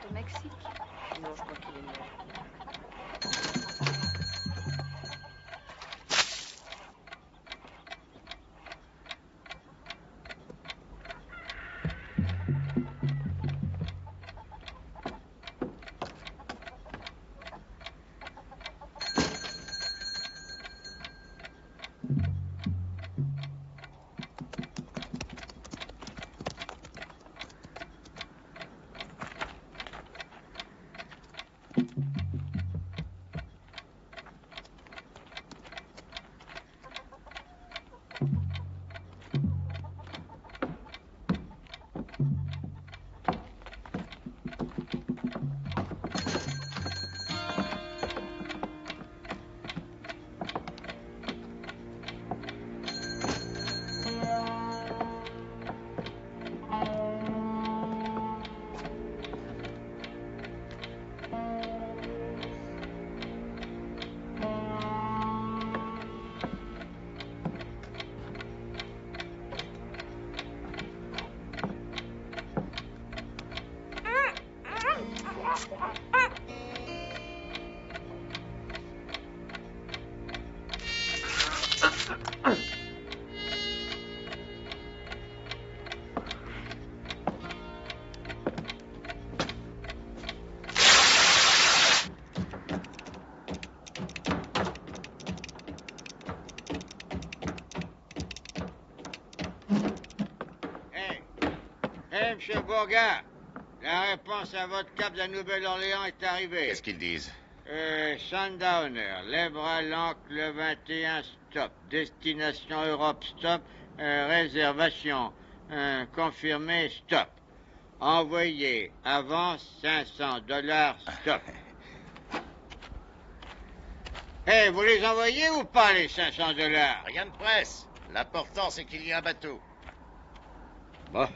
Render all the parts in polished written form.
Au Mexique? Non, je crois qu'il est mort. Monsieur Bourgard, la réponse à votre cap de la Nouvelle-Orléans est arrivée. Qu'est-ce qu'ils disent? Sundowner, libre à l'ancre le 21, stop. Destination Europe, stop. Réservation confirmée, stop. Envoyé, avance $500, stop. Vous les envoyez ou pas, les $500? Rien de presse. L'important, c'est qu'il y ait un bateau. Bon.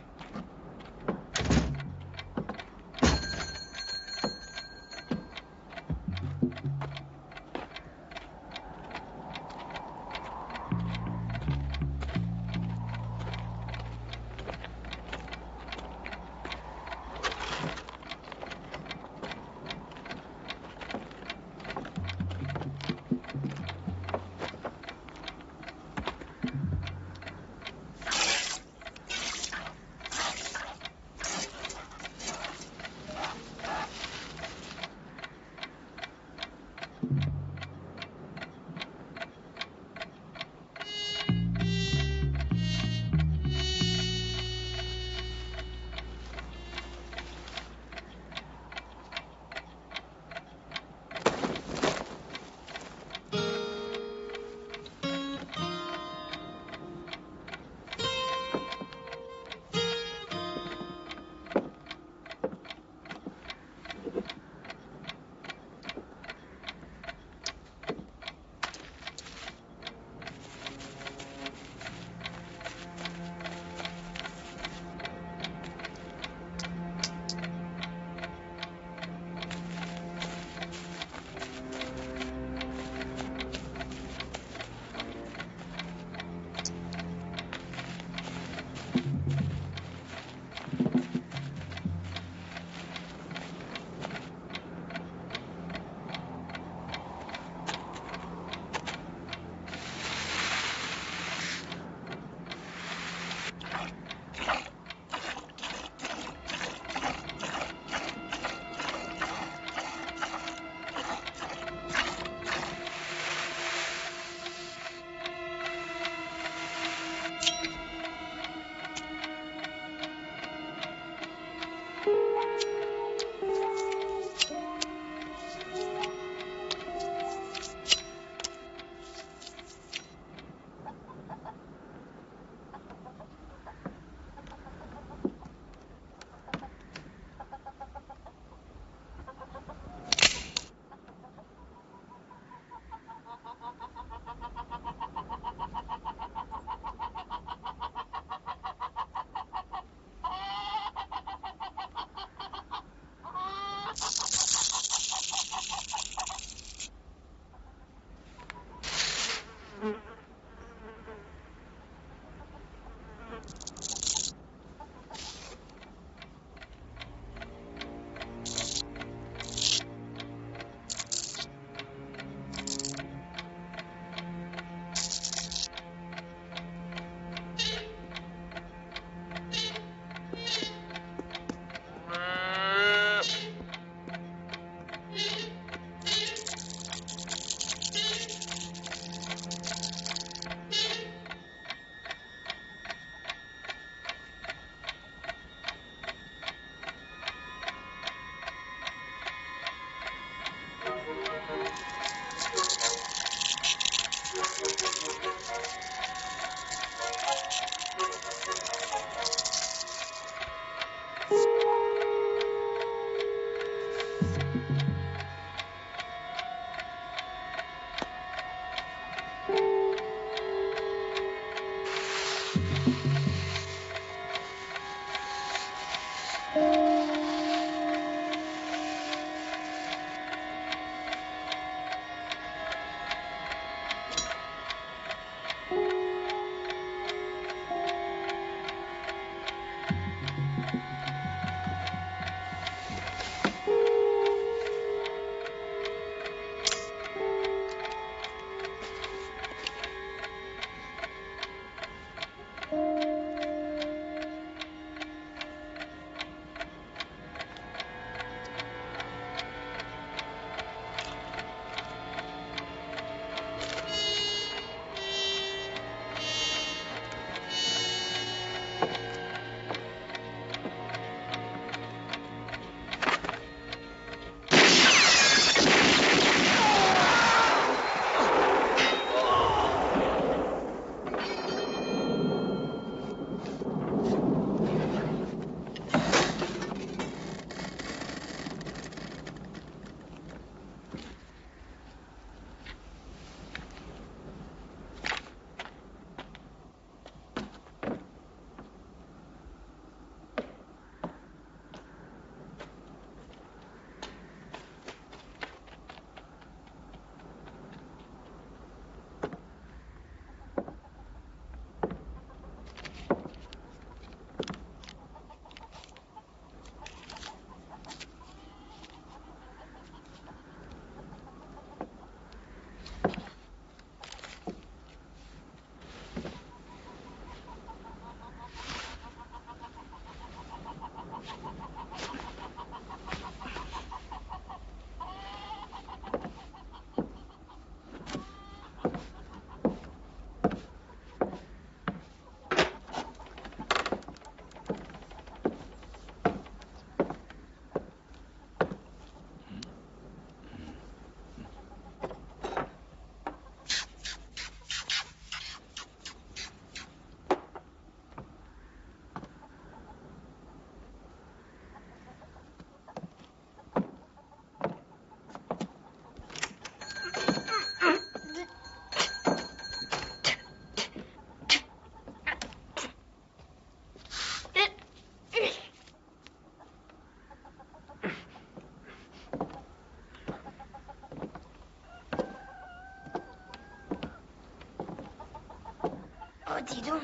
Oh, dis donc.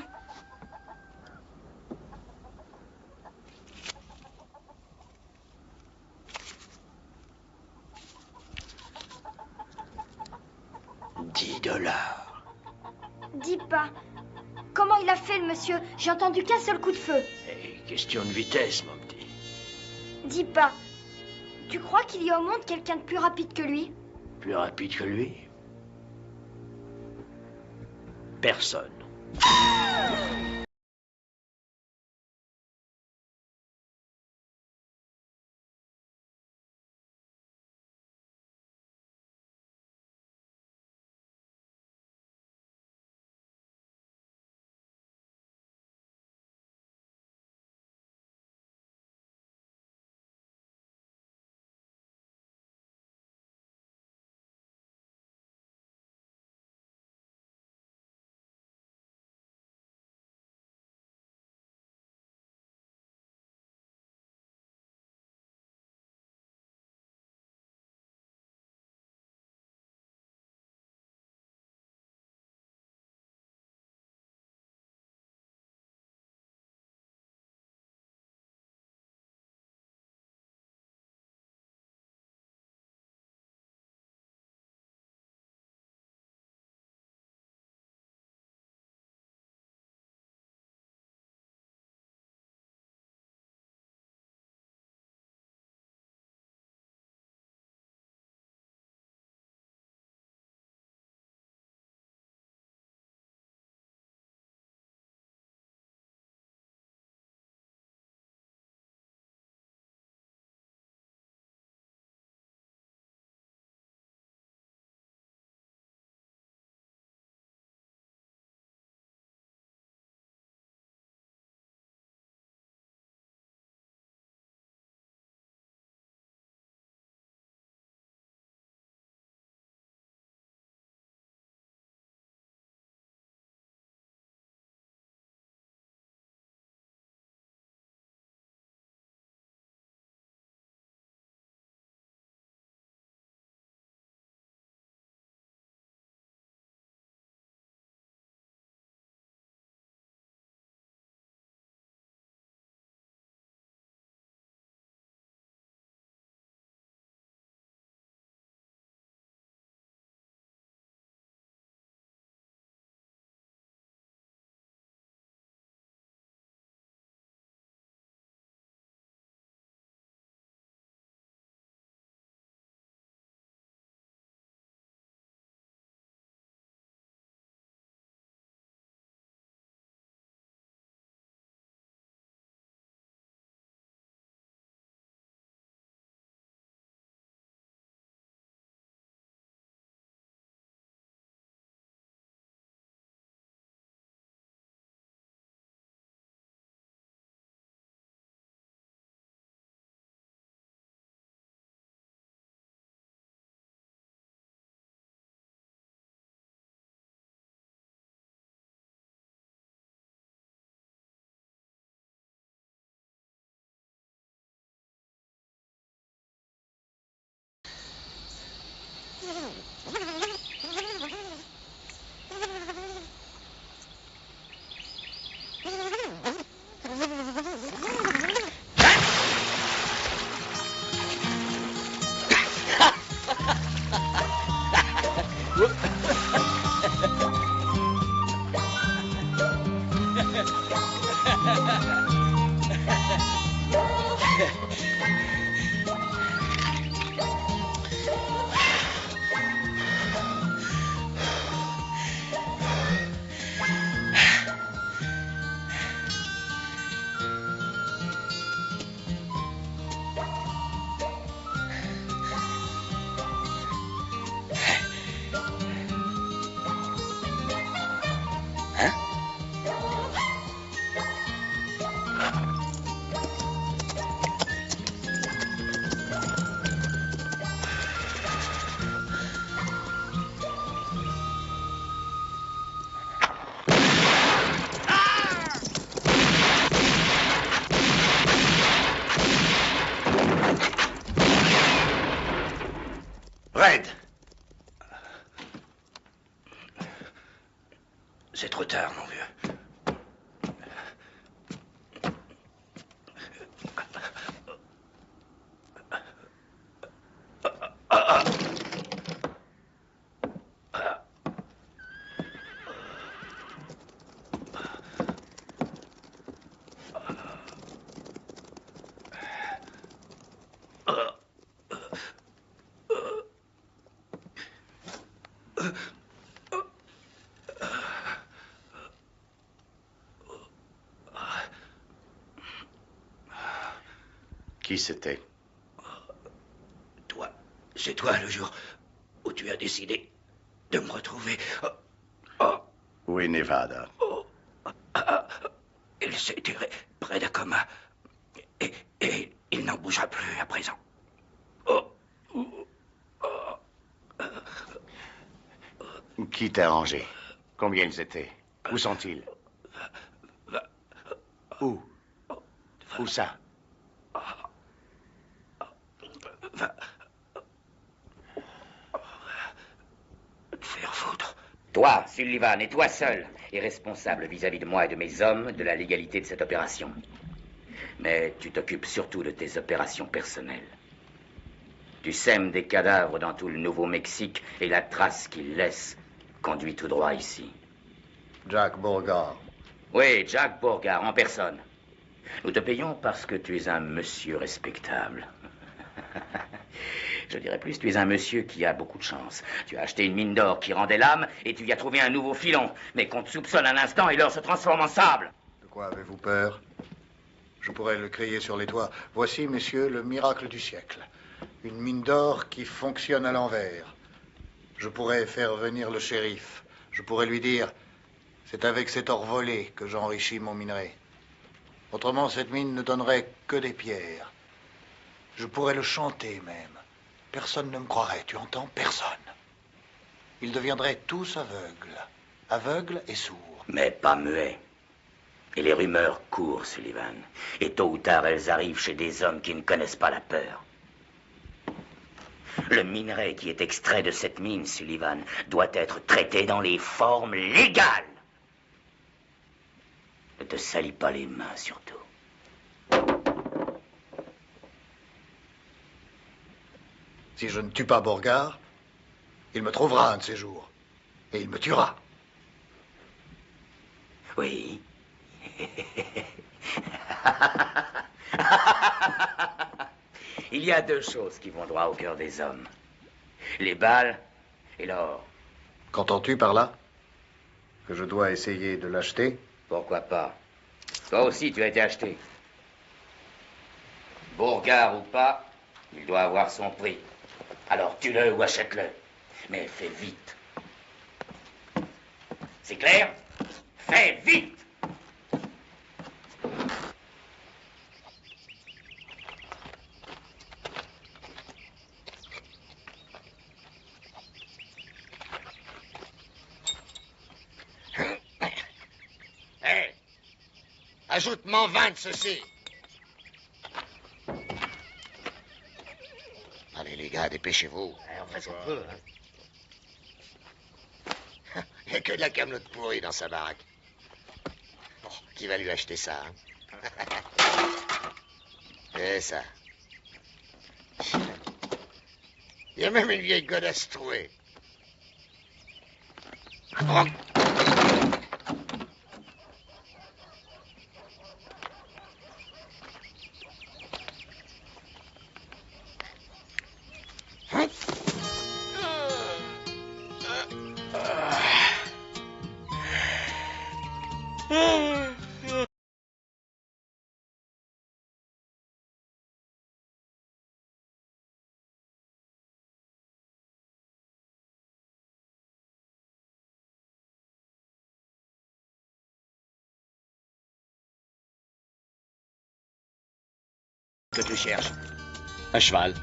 $10. Dis pas. Comment il a fait, le monsieur? J'ai entendu qu'un seul coup de feu. Et question de vitesse, mon petit. Dis pas. Tu crois qu'il y a au monde quelqu'un de plus rapide que lui? Plus rapide que lui? Personne. Red! C'est trop tard, mon vieux. Qui c'était? Toi. C'est toi le jour où tu as décidé de me retrouver. Oh. Où est Nevada? Il s'est tiré près d'Acoma. Et il n'en bougera plus à présent. Qui t'a arrangé? Combien ils étaient? Où sont-ils? Où? Où ça? Faire foutre. Toi, Sullivan, et toi seul, est responsable vis-à-vis de moi et de mes hommes de la légalité de cette opération. Mais tu t'occupes surtout de tes opérations personnelles. Tu sèmes des cadavres dans tout le Nouveau-Mexique et la trace qu'ils laissent conduit tout droit ici. Jack Beauregard. Oui, Jack Beauregard, en personne. Nous te payons parce que tu es un monsieur respectable. Je dirais plus, tu es un monsieur qui a beaucoup de chance. Tu as acheté une mine d'or qui rendait l'âme et tu y as trouvé un nouveau filon. Mais qu'on te soupçonne un instant et l'or se transforme en sable. De quoi avez-vous peur? Je pourrais le crier sur les toits. Voici, messieurs, le miracle du siècle. Une mine d'or qui fonctionne à l'envers. Je pourrais faire venir le shérif. Je pourrais lui dire, c'est avec cet or volé que j'enrichis mon minerai. Autrement, cette mine ne donnerait que des pierres. Je pourrais le chanter même. Personne ne me croirait, tu entends? Personne. Ils deviendraient tous aveugles. Aveugles et sourds. Mais pas muets. Et les rumeurs courent, Sullivan. Et tôt ou tard, elles arrivent chez des hommes qui ne connaissent pas la peur. Le minerai qui est extrait de cette mine, Sullivan, doit être traité dans les formes légales. Ne te salis pas les mains, surtout. Si je ne tue pas Beauregard, il me trouvera un de ces jours. Et il me tuera. Oui. Il y a deux choses qui vont droit au cœur des hommes. Les balles et l'or. Qu'entends-tu par là? Que je dois essayer de l'acheter? Pourquoi pas? Toi aussi, tu as été acheté. Beauregard ou pas, il doit avoir son prix. Alors tue-le ou achète-le. Mais fais vite. C'est clair? Fais vite! Hé! Ajoute-m'en 20 de ceci. Allez, les gars, dépêchez-vous. On fait ce qu'on peut, hein. Il n'y a que de la camelote pourrie dans sa baraque. Bon, qui va lui acheter ça, hein? C'est ça. Il y a même une vieille godasse trouée. Que tu cherches? Un cheval.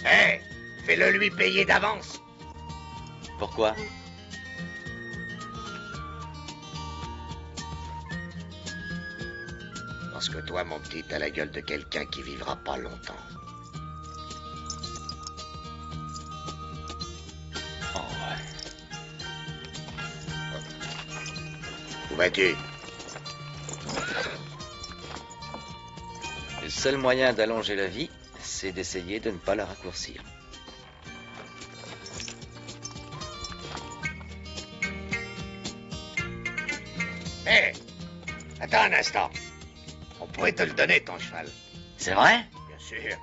Hé, fais-le lui payer d'avance. Pourquoi? Parce que toi, mon petit, t'as la gueule de quelqu'un qui vivra pas longtemps. Oh, ouais. Où vas-tu? Le seul moyen d'allonger la vie, c'est d'essayer de ne pas la raccourcir. Hé, attends un instant. On pourrait te le donner, ton cheval. C'est vrai? Bien sûr.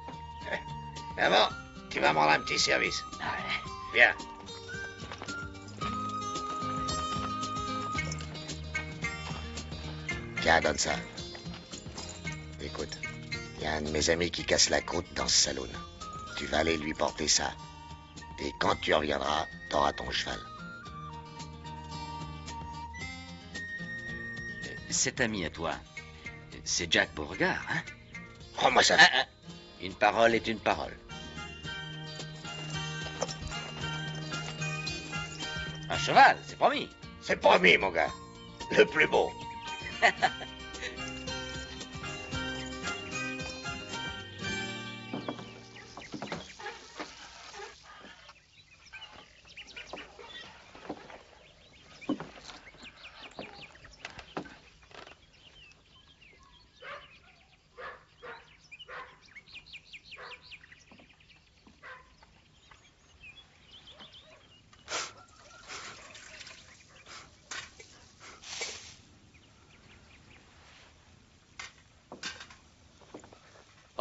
D'abord, tu vas me rendre un petit service. Viens. Tiens, donne ça. Écoute, il y a un de mes amis qui casse la croûte dans ce saloon. Tu vas aller lui porter ça. Et quand tu reviendras, t'auras ton cheval. Cet ami à toi, c'est Jack Beauregard, hein? Prends-moi ça. Une parole est une parole. Un cheval, c'est promis. C'est promis, mon gars. Le plus beau.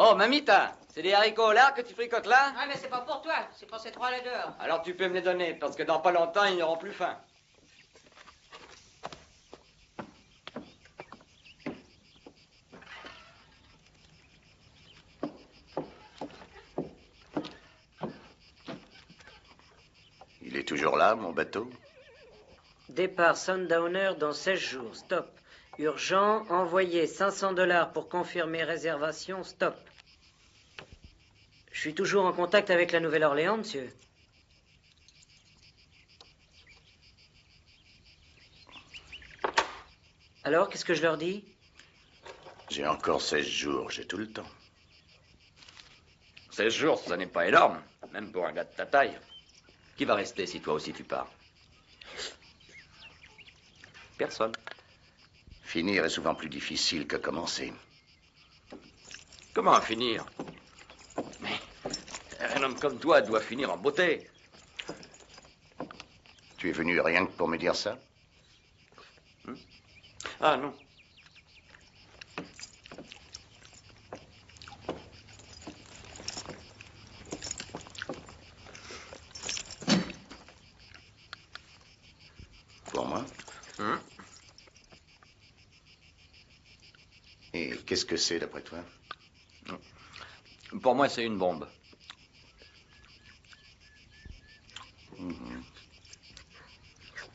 Oh, mamita, c'est des haricots au lard que tu fricotes là? Ah, mais c'est pas pour toi, c'est pour ces trois là dehors. Alors tu peux me les donner, parce que dans pas longtemps, ils n'auront plus faim. Il est toujours là, mon bateau? Départ Sundowner dans 16 jours, stop. Urgent, envoyez $500 pour confirmer réservation, stop. Je suis toujours en contact avec la Nouvelle-Orléans, monsieur. Alors, qu'est-ce que je leur dis? J'ai encore 16 jours, j'ai tout le temps. 16 jours, ça n'est pas énorme, même pour un gars de ta taille. Qui va rester si toi aussi tu pars? Personne. Finir est souvent plus difficile que commencer. Comment finir? Mais un homme comme toi doit finir en beauté. Tu es venu rien que pour me dire ça? Ah non. Pour moi? Et qu'est-ce que c'est, d'après toi? Pour moi, c'est une bombe.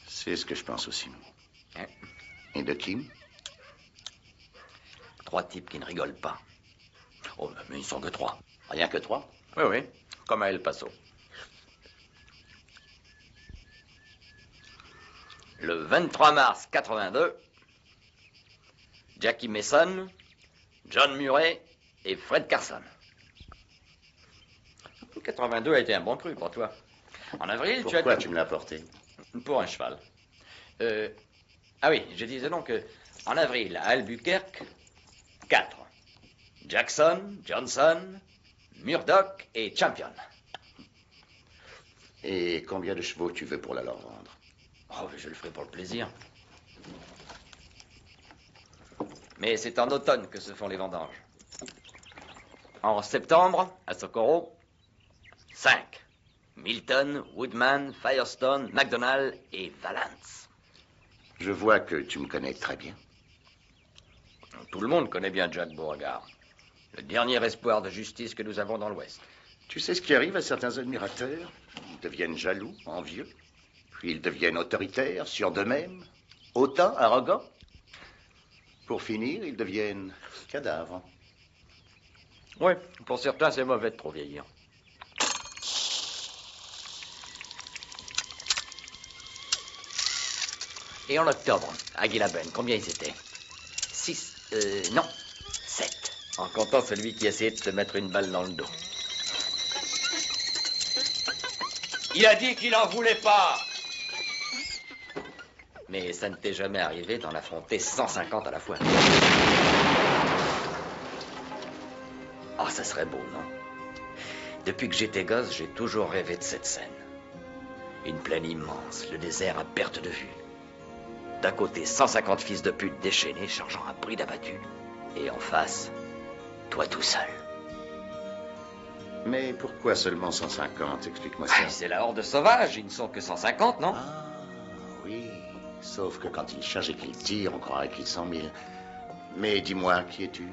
C'est ce que je pense aussi. Et de qui? 3 types qui ne rigolent pas. Oh, mais ils sont que 3. Rien que 3? Oui, oui, comme à El Paso. Le 23 mars 82, Jackie Mason, John Murray et Fred Carson. 82 a été un bon cru pour toi. En avril, Pourquoi tu me l'as apporté? Pour un cheval. Ah oui, je disais donc que en avril, à Albuquerque, 4. Jackson, Johnson, Murdoch et Champion. Et combien de chevaux tu veux pour la leur vendre? Oh, je le ferai pour le plaisir. Mais c'est en automne que se font les vendanges. En septembre, à Socorro, 5. Milton, Woodman, Firestone, McDonald et Valance. Je vois que tu me connais très bien. Tout le monde connaît bien Jack Beauregard. Le dernier espoir de justice que nous avons dans l'Ouest. Tu sais ce qui arrive à certains admirateurs? Ils deviennent jaloux, envieux. Puis ils deviennent autoritaires, sûrs d'eux-mêmes, hautains, arrogants. Pour finir, ils deviennent cadavres. Oui, pour certains, c'est mauvais de trop vieillir. Et en octobre, à Guilaben, combien ils étaient? 6, non, 7. En comptant celui qui essayait de se mettre une balle dans le dos. Il a dit qu'il n'en voulait pas. Mais ça ne t'est jamais arrivé d'en affronter 150 à la fois. Oh, ça serait beau, non? Depuis que j'étais gosse, j'ai toujours rêvé de cette scène. Une plaine immense, le désert à perte de vue. D'un côté, 150 fils de pute déchaînés, chargeant un prix d'abattu. Et en face, toi tout seul. Mais pourquoi seulement 150? Explique-moi ça. Ah, c'est la horde sauvage, ils ne sont que 150, non? Ah, oui. Sauf que quand ils chargent et qu'ils tirent, on croirait qu'ils sont 1000. Mais dis-moi, qui es-tu?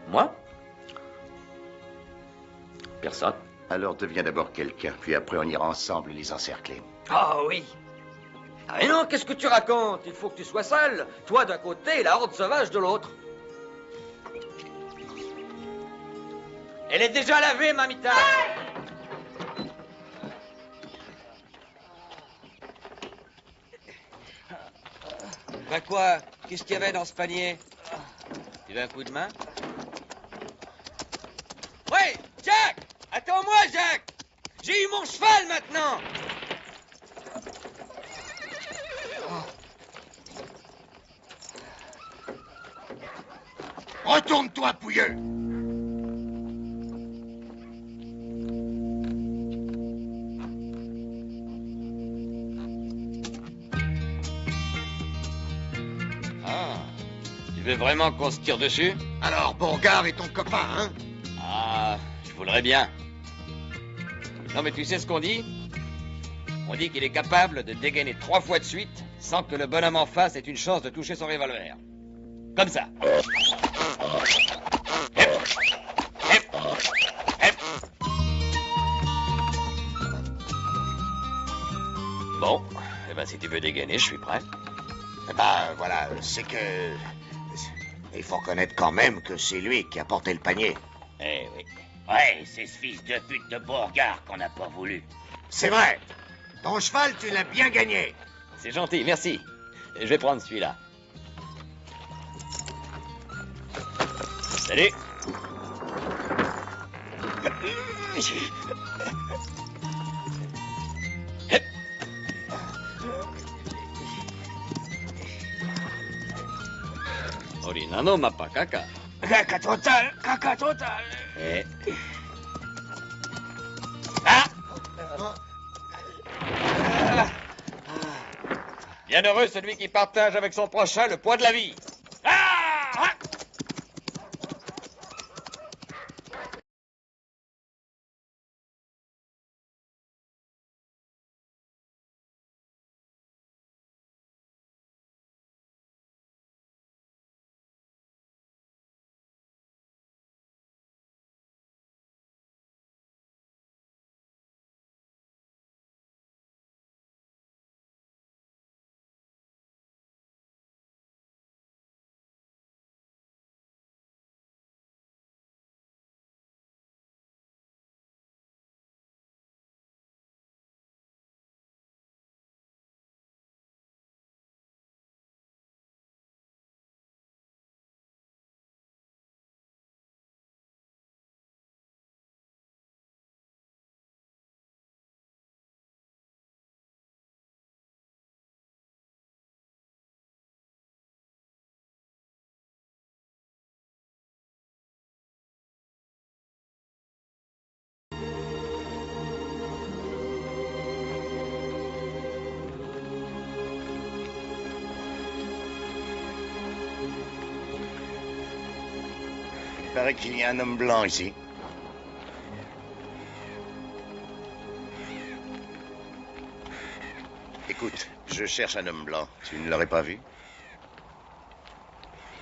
Moi? Personne. Alors deviens d'abord quelqu'un, puis après on ira ensemble les encercler. Ah oui. Ah mais non, qu'est-ce que tu racontes? Il faut que tu sois seul. Toi d'un côté et la horde sauvage de l'autre. Elle est déjà lavée, mamita. Bah quoi? Qu'est-ce qu'il y avait dans ce panier? Tu veux un coup de main? Ouais, Jack! Attends-moi, Jack! J'ai eu mon cheval maintenant! Retourne-toi, pouilleux! Ah, tu veux vraiment qu'on se tire dessus? Alors, Beauregard est ton copain, hein? Ah, je voudrais bien. Non, mais tu sais ce qu'on dit? On dit qu'il est capable de dégainer 3 fois de suite sans que le bonhomme en face ait une chance de toucher son revolver. Comme ça. Hep. Hep. Hep. Bon, eh ben si tu veux dégainer, je suis prêt. Eh ben, voilà, c'est que... Il faut reconnaître quand même que c'est lui qui a porté le panier. Eh oui. Ouais, c'est ce fils de pute de Beauregard qu'on n'a pas voulu. C'est vrai. Ton cheval, tu l'as bien gagné. C'est gentil, merci. Je vais prendre celui-là. Salut. Orinano mapakaka. Caca total, caca total. Eh. Bienheureux celui qui partage avec son prochain le poids de la vie. paraît qu'il y a un homme blanc ici. Écoute, je cherche un homme blanc. Tu ne l'aurais pas vu?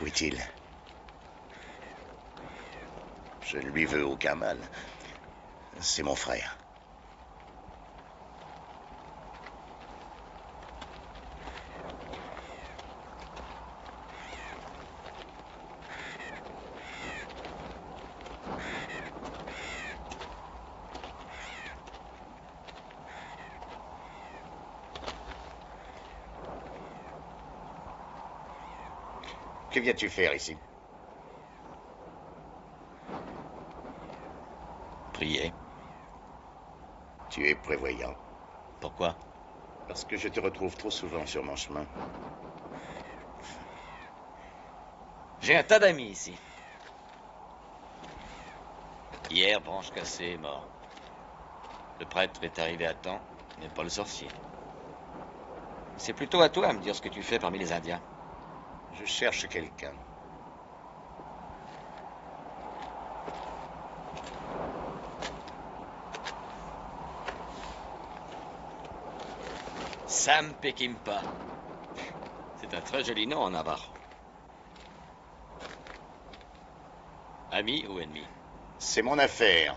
Où est-il? Je ne lui veux aucun mal. C'est mon frère. Que viens-tu faire ici? Prier. Tu es prévoyant. Pourquoi? Parce que je te retrouve trop souvent sur mon chemin. J'ai un tas d'amis ici. Hier, branche cassée est mort. Le prêtre est arrivé à temps, mais pas le sorcier. C'est plutôt à toi à me dire ce que tu fais parmi les Indiens. Je cherche quelqu'un. Sam Peckinpah. C'est un très joli nom en navarre. Ami ou ennemi? C'est mon affaire.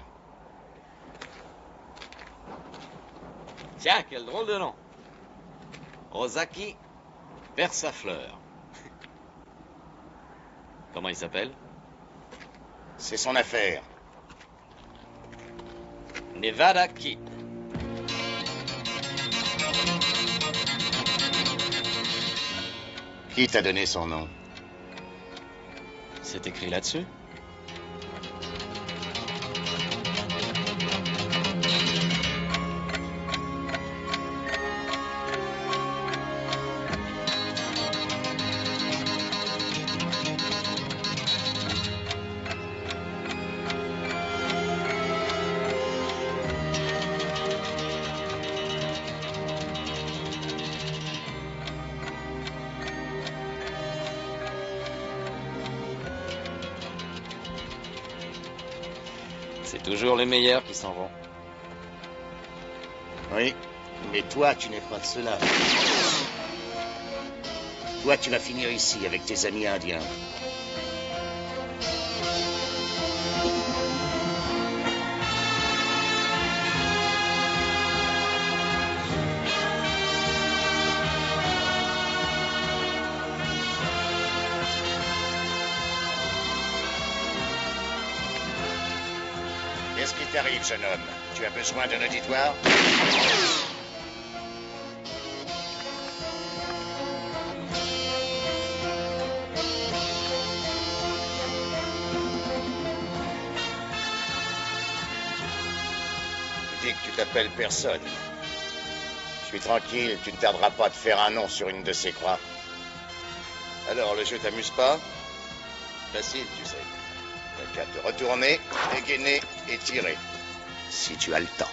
Tiens, quel drôle de nom. Ozaki perd sa fleur. Comment il s'appelle? C'est son affaire. Nevada Kid. Qui t'a donné son nom? C'est écrit là-dessus? C'est toujours les meilleurs qui s'en vont. Oui, mais toi, tu n'es pas de cela. Toi, tu vas finir ici avec tes amis indiens. Qu'est-ce qui t'arrive, jeune homme? Tu as besoin d'un auditoire? Tu dis que tu t'appelles personne. Je suis tranquille, tu ne tarderas pas de faire un nom sur une de ces croix. Alors, le jeu t'amuse pas? Facile, tu sais. T'as qu'à te retourner, dégainer et tirer. Si tu as le temps.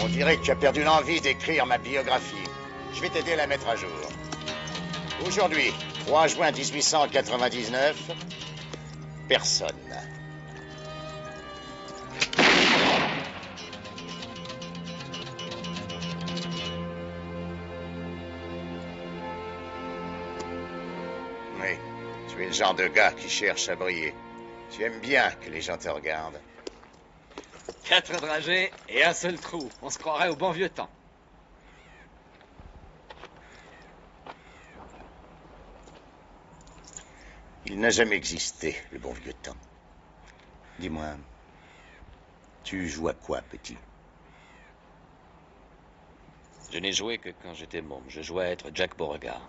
On dirait que tu as perdu l'envie d'écrire ma biographie. Je vais t'aider à la mettre à jour. Aujourd'hui, 3 juin 1899, personne. Oui, tu es le genre de gars qui cherche à briller. Tu aimes bien que les gens te regardent. 4 dragées et un seul trou. On se croirait au bon vieux temps. Il n'a jamais existé, le bon vieux temps. Dis-moi, tu joues à quoi, petit? Je n'ai joué que quand j'étais môme. Je jouais à être Jack Beauregard.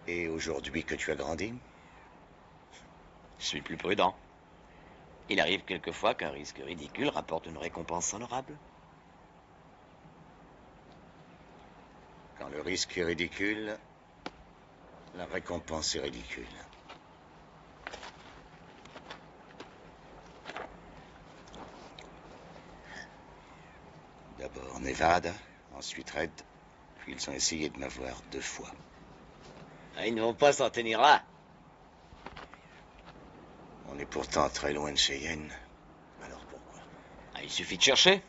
Et aujourd'hui que tu as grandi? Je suis plus prudent. Il arrive quelquefois qu'un risque ridicule rapporte une récompense honorable. Quand le risque est ridicule, la récompense est ridicule. D'abord Nevada, ensuite Red, puis ils ont essayé de m'avoir 2 fois. Ils ne vont pas s'en tenir là. On est pourtant très loin de Cheyenne. Alors pourquoi? Il suffit de chercher.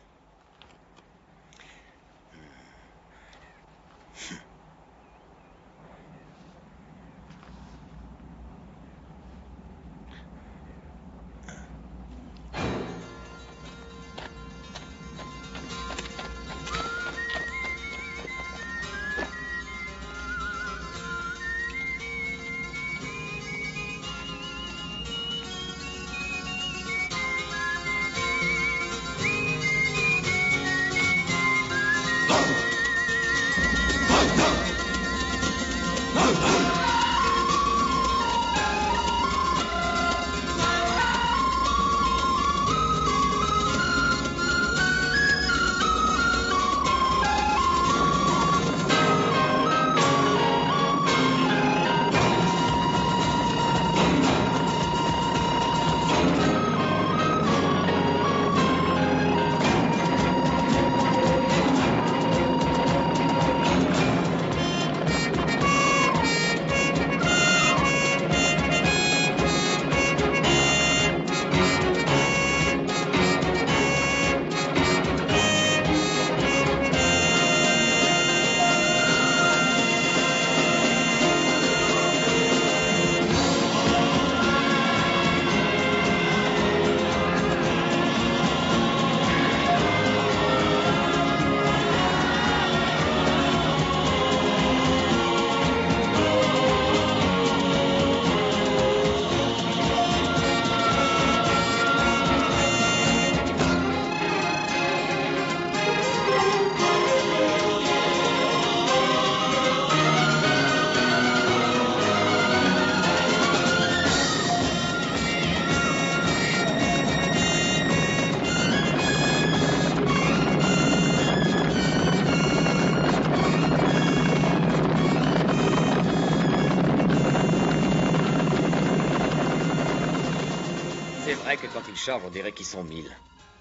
On dirait qu'ils sont 1000.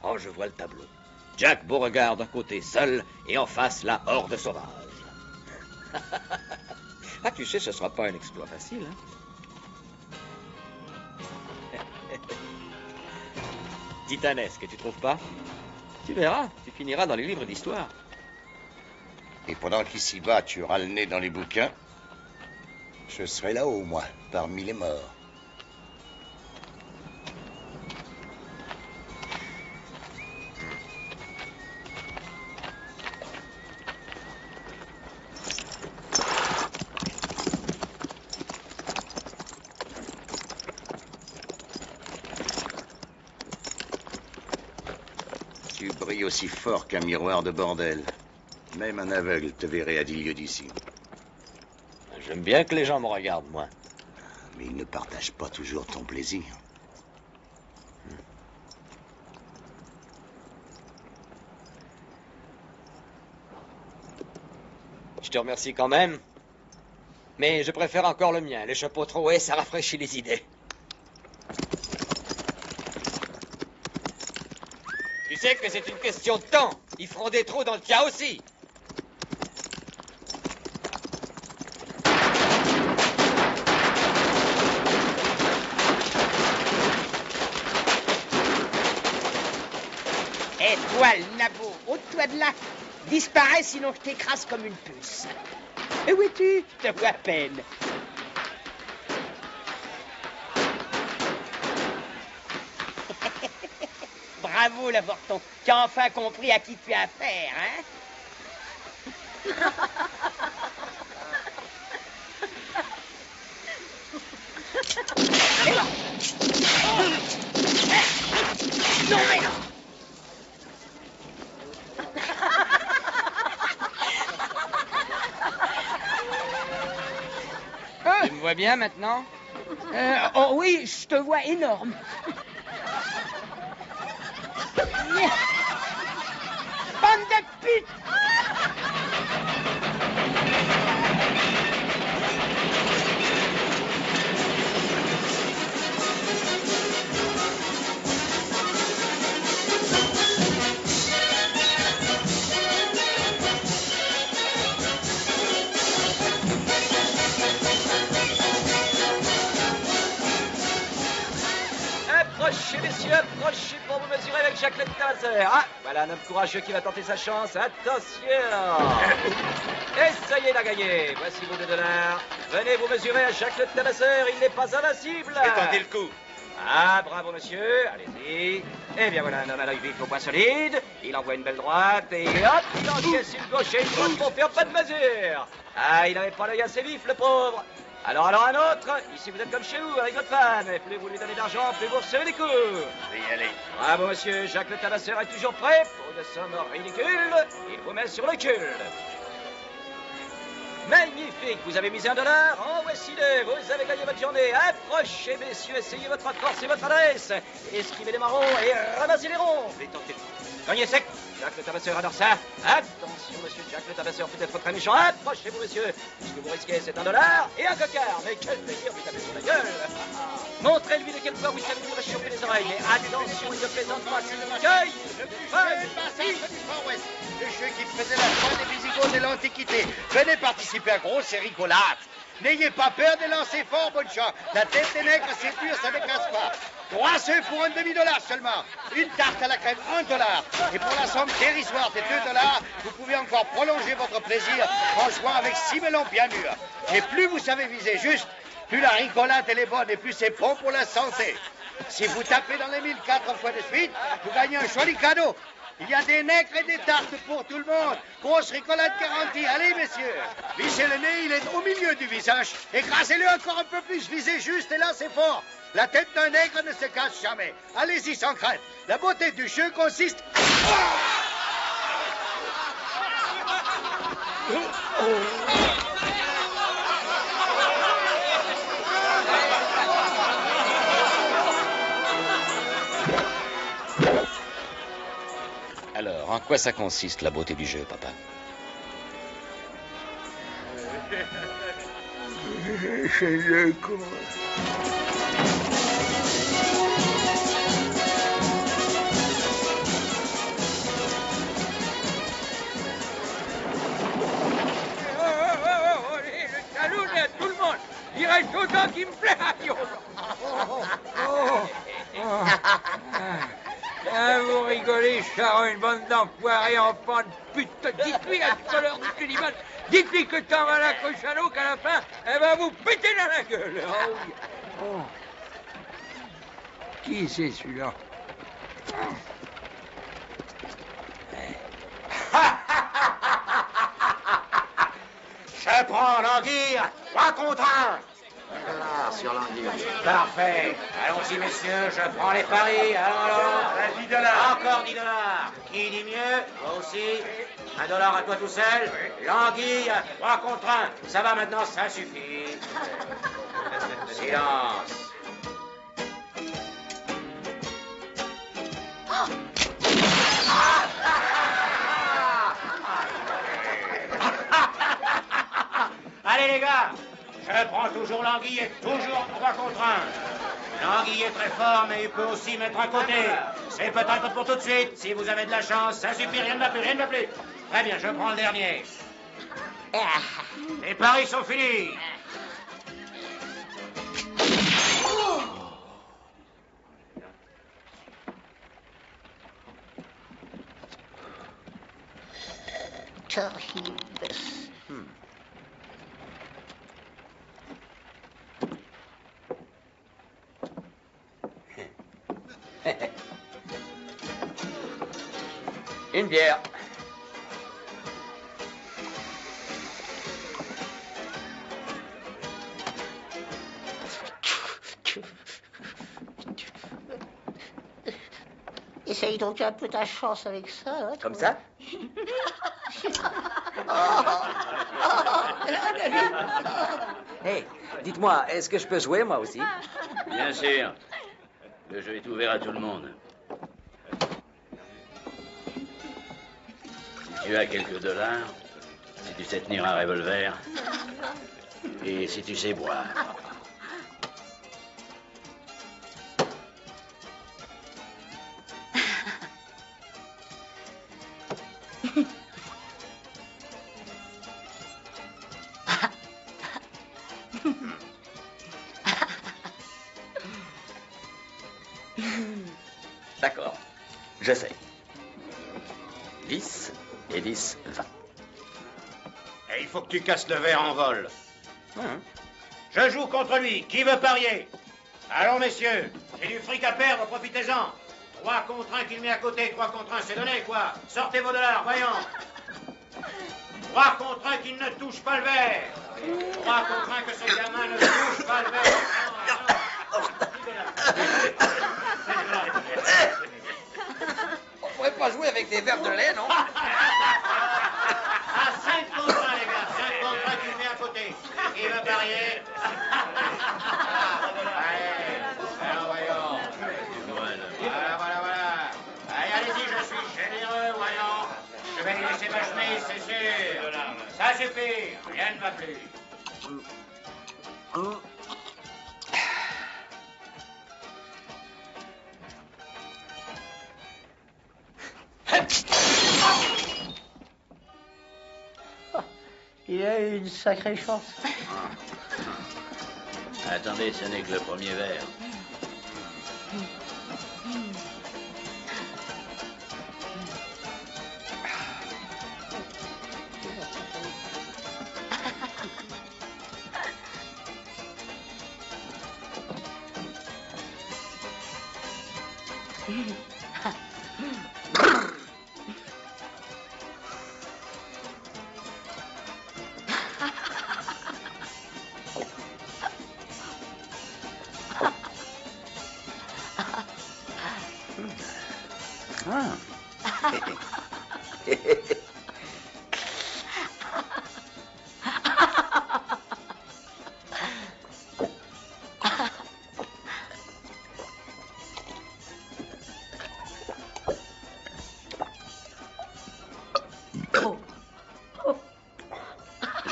Oh, je vois le tableau. Jack Beauregard d'un côté seul et en face la horde sauvage. Ah, tu sais, ce sera pas un exploit facile, hein? Titanesque, tu trouves pas? Tu verras, tu finiras dans les livres d'histoire. Et pendant qu'ici-bas, tu auras le nez dans les bouquins, je serai là-haut, moi, parmi les morts. Tu brilles aussi fort qu'un miroir de bordel. Même un aveugle te verrait à 10 lieues d'ici. J'aime bien que les gens me regardent, moi. Mais ils ne partagent pas toujours ton plaisir. Je te remercie quand même. Mais je préfère encore le mien. Les chapeaux troués, ça rafraîchit les idées. Tu sais que c'est une question de temps. Ils feront des trous dans le tien aussi. Hé, toi, le nabot, ôte-toi de là. Disparais, sinon je t'écrase comme une puce. Où es-tu? Je te vois à peine. Bravo, l'avorton. Tu as enfin compris à qui tu as affaire, hein? Non, mais non! Tu me vois bien maintenant? Oh oui, je te vois énorme. Bande de putes! Approchez, messieurs, approchez pour vous mesurer avec Jacques Le Tabasseur. Ah, voilà un homme courageux qui va tenter sa chance. Attention. Et ça y est, il a gagné. Voici vos $2. Venez vous mesurer à Jacques Le Tabasseur, il n'est pas invincible. Et tentez le coup. Ah, bravo, monsieur. Allez-y. Eh bien, voilà un homme à l'œil vif au point solide. Il envoie une belle droite et hop, il encaisse une gauche et une droite pour faire pas de mesure. Ah, il n'avait pas l'œil assez vif, le pauvre. Alors, un autre. Ici, vous êtes comme chez vous, avec votre femme. Et plus vous lui donnez d'argent, plus vous recevez des coups. Je vais y aller. Bravo, monsieur. Jacques Le Tabasseur est toujours prêt pour une somme ridicule. Il vous met sur le cul. Magnifique, vous avez mis $1. En voici 2. Vous avez gagné votre journée. Approchez, messieurs, essayez votre force et votre adresse. Esquivez les marrons et ramassez les ronds. Et tentez le gagnez sec. Jacques Le Tabasseur adore ça. Attention, monsieur Jacques Le Tabasseur peut être très méchant. Approchez-vous, monsieur. Ce que vous risquez, c'est $1 et un cocard. Mais quel plaisir de taper sur la gueule. Montrez-lui de quel poids vous savez lui réchauffer les oreilles. Mais attention, il ne plaisante pas. S'il vous cueille, le jeu qui faisait la fin des Visigoths de l'Antiquité. Venez participer à gros, c'est rigolade. N'ayez pas peur de lancer fort, bonne chance. La tête des nègres, c'est dur, ça ne casse pas. 3 œufs pour un demi-dollar seulement. Une tarte à la crème, $1. Et pour la somme dérisoire de $2, vous pouvez encore prolonger votre plaisir en jouant avec 6 melons bien mûrs. Et plus vous savez viser juste, plus la rigolade elle est bonne et plus c'est bon pour la santé. Si vous tapez dans les 1000 4 fois de suite, vous gagnez un joli cadeau. Il y a des nègres et des tartes pour tout le monde. Grosse rigolade garantie. Allez, messieurs. Visez le nez, il est au milieu du visage. Écrasez-le encore un peu plus. Visez juste et là, c'est fort. La tête d'un nègre ne se casse jamais. Allez-y sans crainte. La beauté du jeu consiste... Alors, en quoi ça consiste, la beauté du jeu, papa? C'est le coup. Le saloon et à tout le monde. Il reste autant qui me plaît. Ah, vous rigolez, Charon, une bande d'enfoirés, enfants de pute. Dites-lui à tout à l'heure du Suliman, dites-lui que t'en vas la cruche à l'eau, qu'à la fin, elle va vous péter dans la gueule. Oh, oui. Oh. Qui c'est celui-là? Je prends l'anguille, 3 contre 1. $1 sur l'anguille. Parfait. Allons-y, messieurs, je prends les paris. Allons. $10. Encore $10. Qui dit mieux? Moi aussi. $1 à toi tout seul. L'anguille, 3 contre 1. Ça va maintenant, ça suffit. Silence. Allez les gars, je prends toujours l'anguille et toujours 3 contre 1. L'anguille est très fort, mais il peut aussi mettre un côté. C'est peut-être pour tout de suite, si vous avez de la chance. Ça suffit, rien ne va plus, rien ne va plus. Très bien, je prends le dernier. Les paris sont finis. Une bière. Essaye donc un peu ta chance avec ça. Hein, comme ça? Hey, dites-moi, est-ce que je peux jouer moi aussi? Bien sûr. Le jeu est ouvert à tout le monde. Si tu as quelques dollars, si tu sais tenir un revolver, et si tu sais boire. D'accord, j'essaie. 10 et 10, 20. Et il faut que tu casses le verre en vol. Je joue contre lui. Qui veut parier? Allons, messieurs. J'ai du fric à perdre, profitez-en. 3 contre 1 qu'il met à côté. 3 contre 1, c'est donné, quoi. Sortez vos dollars, voyons. 3 contre 1 qu'il ne touche pas le verre. 3 contre 1 que ce gamin ne touche pas le verre. On pourrait pas jouer avec des verres de lait, non? À 5 contre 1, les gars. 5 contre 1 qu'il met à côté. Qui veut parier? Allez, alors voyons. Voilà. Allez, allez-y, je suis généreux, voyons. Je vais lui laisser ma chemise, c'est sûr. Ça suffit, rien ne va plus. Il a eu une sacrée chance. Attendez, ce n'est que le premier verre.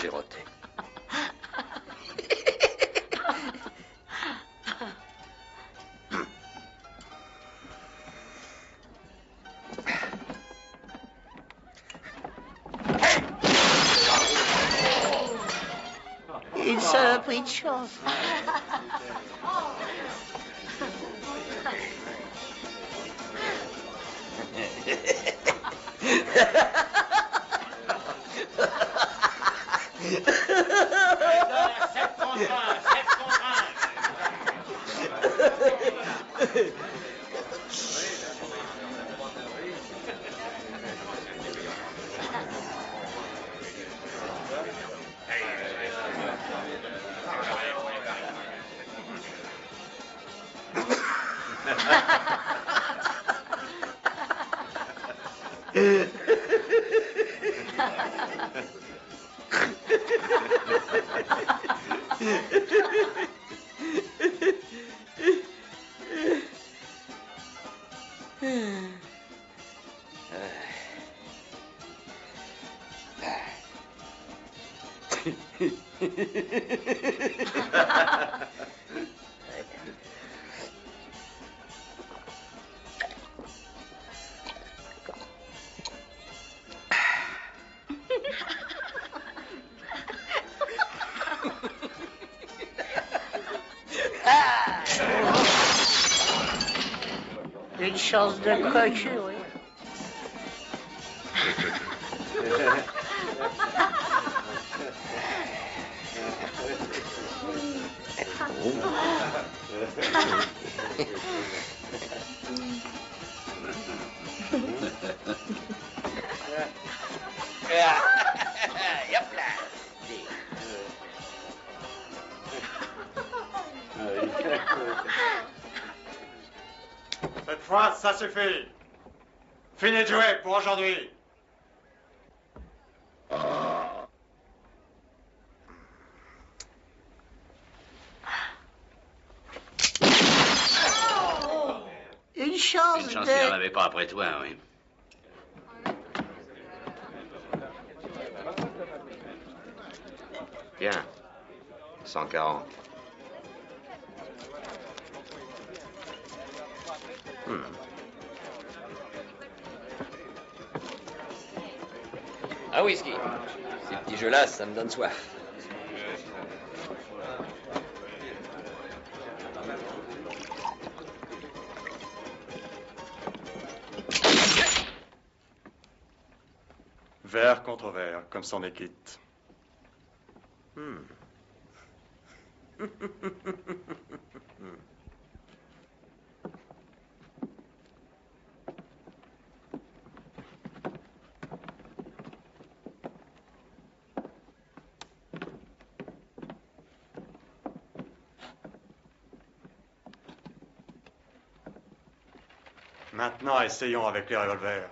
J'ai roté. Une saloperie de chance. Une chance de cocu, oui. Cette fois, ça suffit. Fini de jouer pour aujourd'hui. Une chance Une chance de... qu'il n'y en avait pas après toi, oui. Bien. 140. Un whisky. Ces petits jeux-là, ça me donne soif. Verre contre verre, comme son équite. Maintenant, essayons avec les revolvers.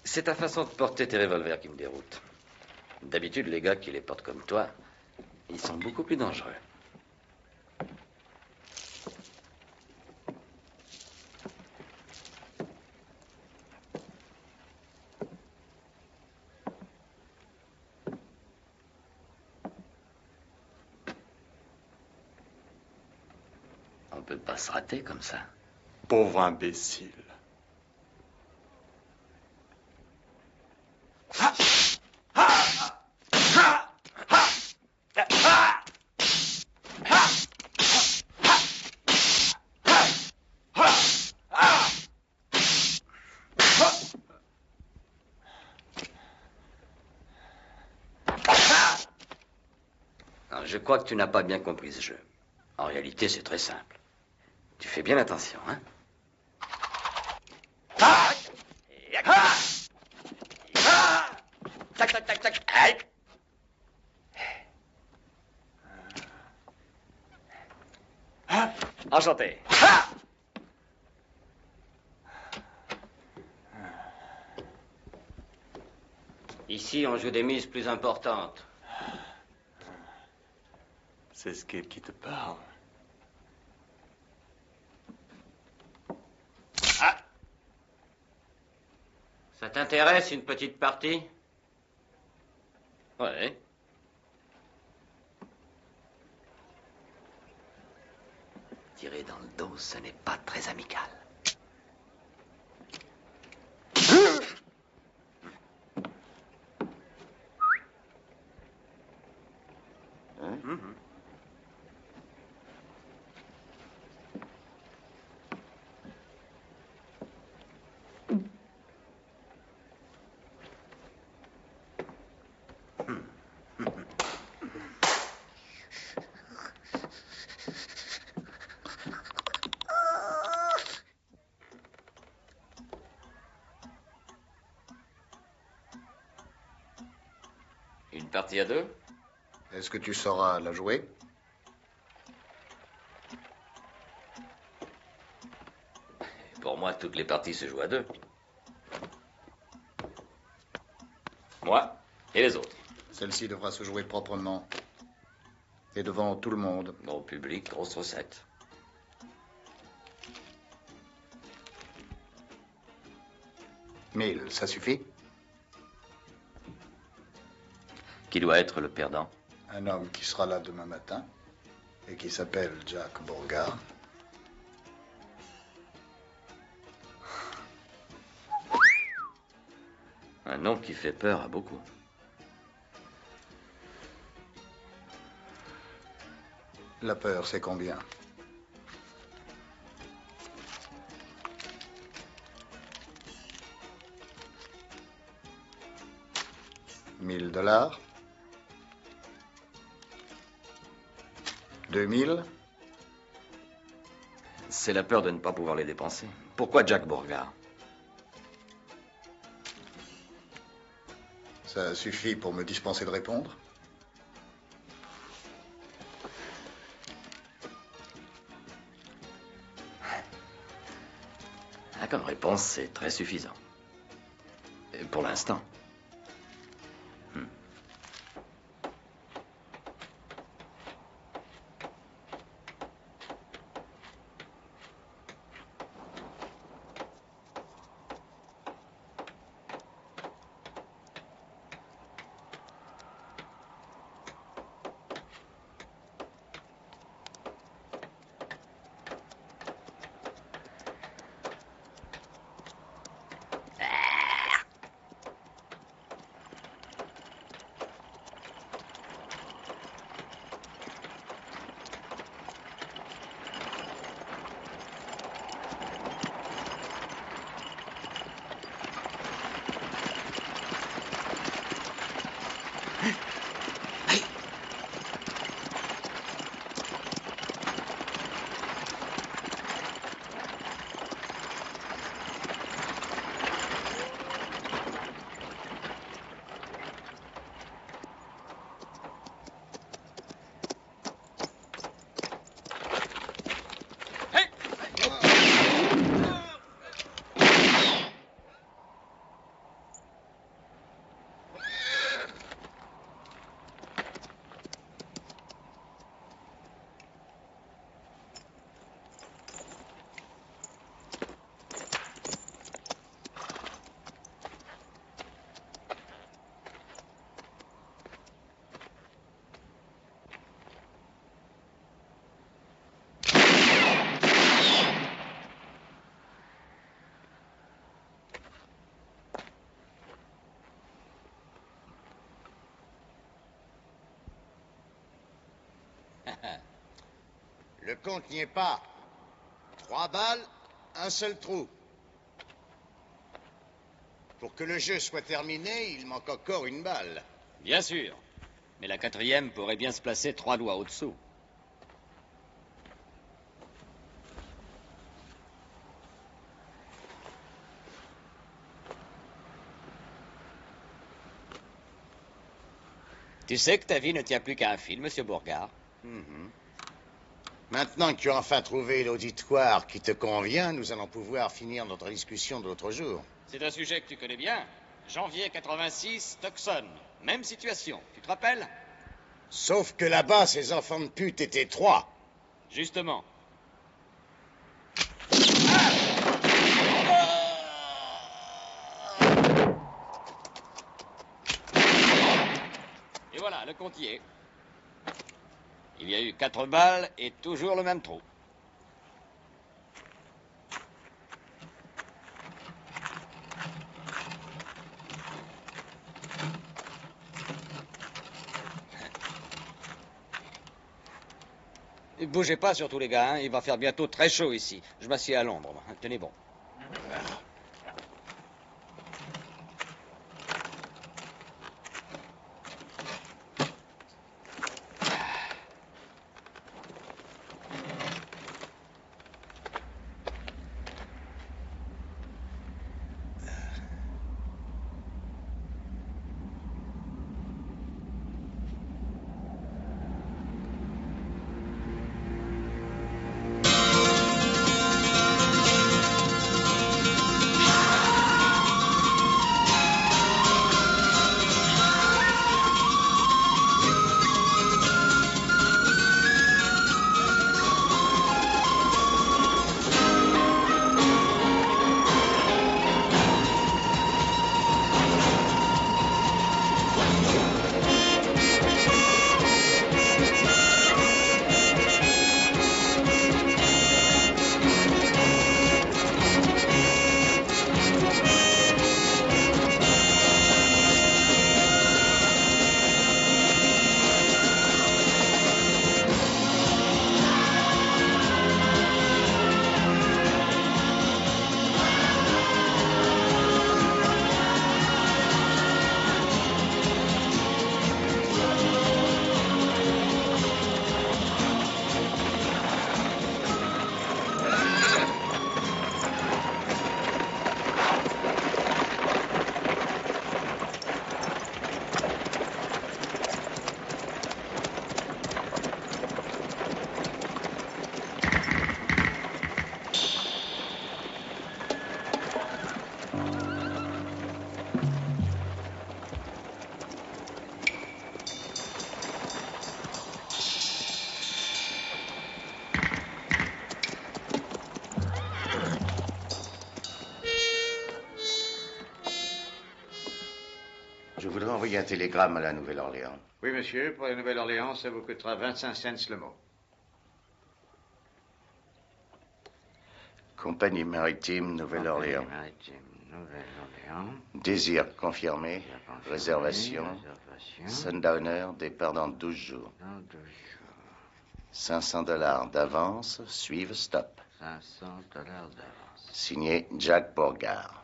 C'est ta façon de porter tes revolvers qui me déroute. D'habitude, les gars qui les portent comme toi, ils sont beaucoup plus dangereux. On peut pas se rater comme ça. Pauvre imbécile. Je crois que tu n'as pas bien compris ce jeu. En réalité, c'est très simple. Tu fais bien attention, hein? Tac, tac, tac, tac. Aïe. Enchanté. Ici, on joue des mises plus importantes. C'est Skip qui te parle. Ça t'intéresse, une petite partie? Ouais. Tirer dans le dos, ce n'est pas très amical. Une partie à deux? Est-ce que tu sauras la jouer? Pour moi, toutes les parties se jouent à deux. Moi et les autres. Celle-ci devra se jouer proprement. Et devant tout le monde. Gros public, grosse recette. Mille, ça suffit? Qui doit être le perdant? Un homme qui sera là demain matin et qui s'appelle Jack Beauregard. Un nom qui fait peur à beaucoup. La peur, c'est combien? $1000? 2000? C'est la peur de ne pas pouvoir les dépenser. Pourquoi Jack Beauregard? Ça suffit pour me dispenser de répondre? Ah, comme réponse, c'est très suffisant. Et pour l'instant. Le compte n'y est pas. 3 balles, un seul trou. Pour que le jeu soit terminé, il manque encore une balle. Bien sûr. Mais la 4e pourrait bien se placer 3 doigts au-dessous. Tu sais que ta vie ne tient plus qu'à un fil, Monsieur Bourgard. Maintenant que tu as enfin trouvé l'auditoire qui te convient, nous allons pouvoir finir notre discussion de l'autre jour. C'est un sujet que tu connais bien. Janvier 86, Tucson. Même situation. Tu te rappelles? Sauf que là-bas, ces enfants de pute étaient 3. Justement. Et voilà, le compte y est. Il y a eu 4 balles et toujours le même trou. Ne bougez pas surtout les gars, hein. Il va faire bientôt très chaud ici. Je m'assieds à l'ombre, moi. Tenez bon. Je voudrais envoyer un télégramme à la Nouvelle-Orléans. Oui, monsieur, pour la Nouvelle-Orléans, ça vous coûtera 25 cents le mot. Compagnie maritime Nouvelle-Orléans. Désir confirmé. Réservation. Sundowner, départ dans 12 jours. 500 $ d'avance, suivent stop. 500 $ d'avance. Signé Jack Bourgard.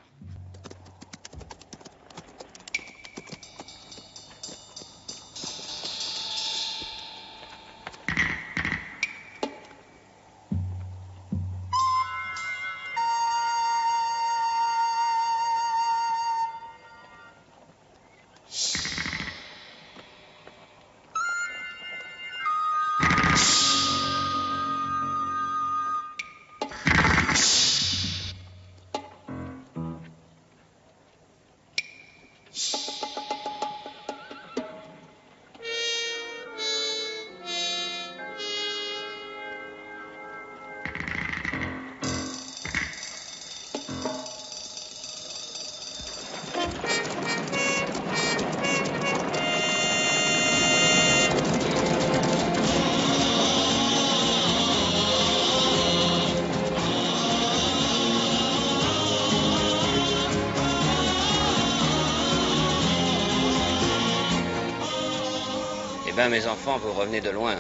ben, mes enfants, vous revenez de loin.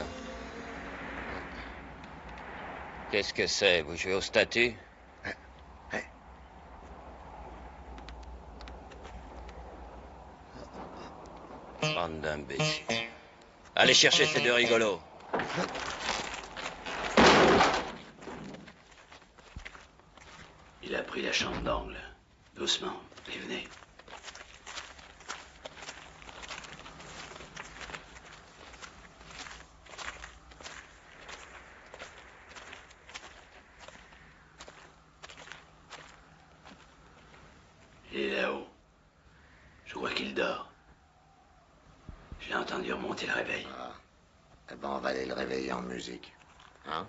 Qu'est-ce que c'est? Vous jouez au statut? Bande d'imbéciles. Allez chercher ces deux rigolos. Il a pris la chambre d'angle. Doucement. Et venez. Il est là-haut. Je crois qu'il dort. Je l'ai entendu remonter le réveil. Ah. Eh ben, on va aller le réveiller en musique. Hein?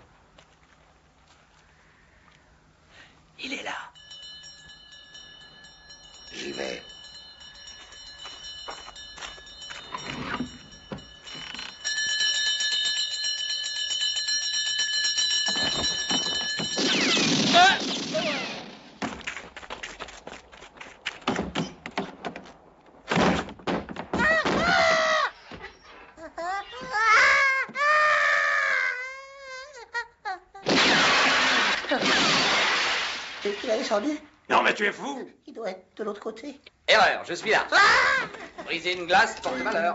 Il est là. J'y vais. Il a descendu? Non, mais tu es fou! Il doit être de l'autre côté. Erreur, je suis là. Briser une glace porte malheur.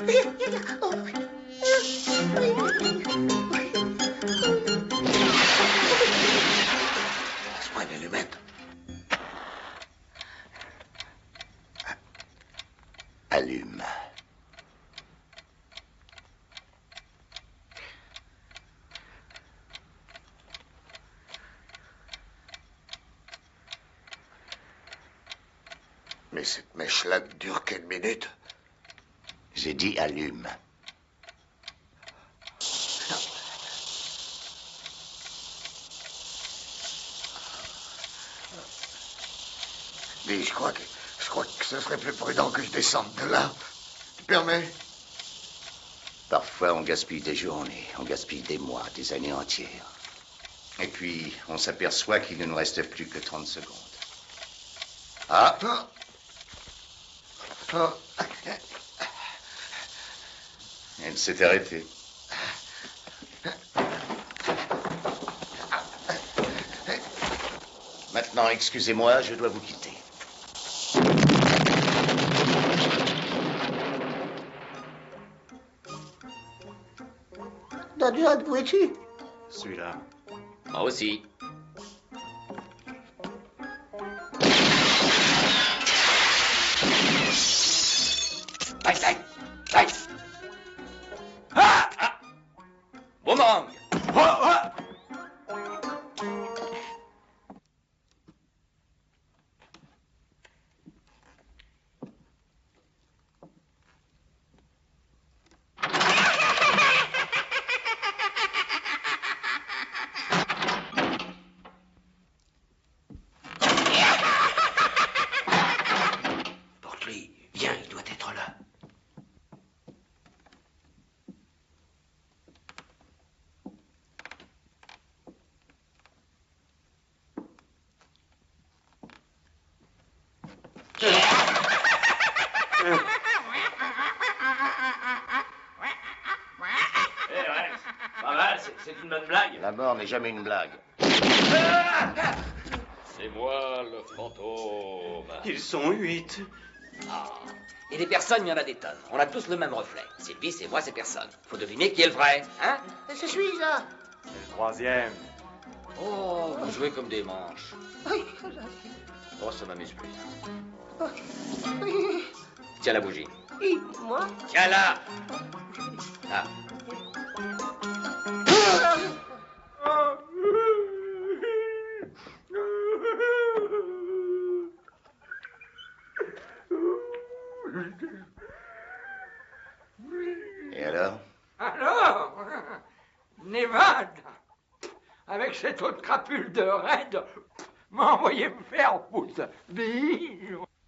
Laisse-moi une allumette. Allume. Mais cette mèche-là ne dure qu'une minute. J'ai dit allume. Dis, je crois que ce serait plus prudent que je descende de là. Tu permets? Parfois, on gaspille des journées, on gaspille des mois, des années entières. Et puis, on s'aperçoit qu'il ne nous reste plus que 30 secondes. Ah! Elle s'est arrêtée. Maintenant, excusez-moi, je dois vous quitter. Dodge, où es-tu? Celui-là. Moi aussi. Boomerang! Porte-lui. Viens, il doit être là. Pas mal, c'est une bonne blague. La mort n'est jamais une blague. C'est moi, le fantôme. Ils sont 8. Ah. Et des personnes, il y en a des tonnes. On a tous le même reflet. Sylvie, c'est moi, c'est personne. Faut deviner qui est le vrai, hein? Je suis là. C'est le troisième. Oh, vous jouez comme des manches. Oh, ça m'amuse plus. Tiens la bougie. Moi? Tiens-la. Ah. Et alors? Alors, Nevada, avec cette autre crapule de raide, m'a envoyé me faire foutre.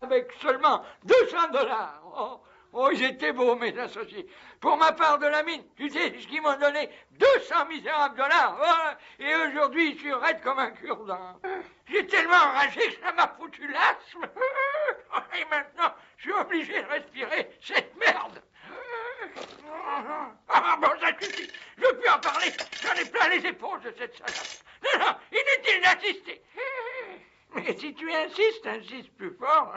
Avec seulement $200. Oh, ils étaient beaux, mes associés. Pour ma part de la mine, tu sais ce qu'ils m'ont donné? 200 misérables dollars. Oh, et aujourd'hui, je suis raide comme un cure-dent. J'ai tellement enragé que ça m'a foutu l'asthme. Et maintenant, je suis obligé de respirer cette merde. parler. J'en ai plein les épaules de cette salade. Non, non, inutile d'insister. Mais si tu insistes, insiste plus fort.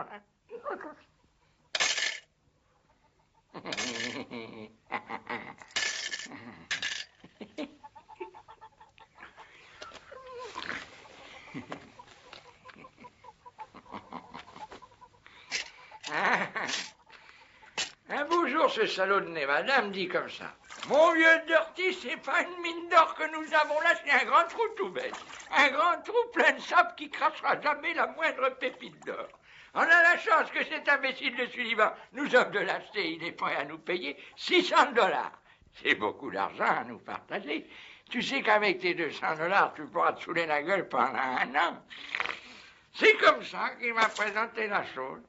Un beau jour, ce salaud de Nevada me dit comme ça. Mon vieux Dirty, c'est pas une mine d'or que nous avons là, c'est un grand trou tout bête. Un grand trou plein de sable qui crachera jamais la moindre pépite d'or. On a la chance que cet imbécile de Sullivan nous offre de l'acheter. Il est prêt à nous payer $600. C'est beaucoup d'argent à nous partager. Tu sais qu'avec tes $200, tu pourras te saouler la gueule pendant 1 an. C'est comme ça qu'il m'a présenté la chose.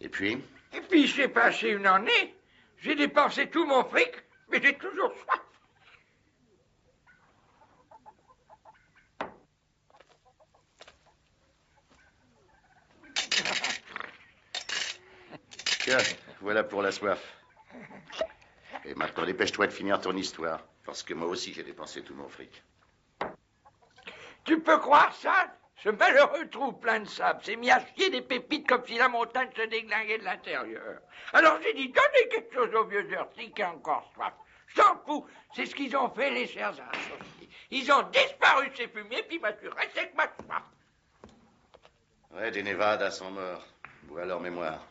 Et puis? Et puis, je sais pas chez une année. J'ai dépensé tout mon fric, mais j'ai toujours soif. Tiens, voilà pour la soif. Et maintenant, dépêche-toi de finir ton histoire, parce que moi aussi, j'ai dépensé tout mon fric. Tu peux croire ça? Ce malheureux trou plein de sable s'est mis à chier des pépites comme si la montagne se déglinguait de l'intérieur. Alors j'ai dit, donnez quelque chose au vieux Dirty qui a encore soif. Je t'en fous, c'est ce qu'ils ont fait les chers associés. Ils ont disparu de ces fumiers, puis moi je suis resté avec ma soif. Ouais, des Nevadas sont morts. Bois leur mémoire.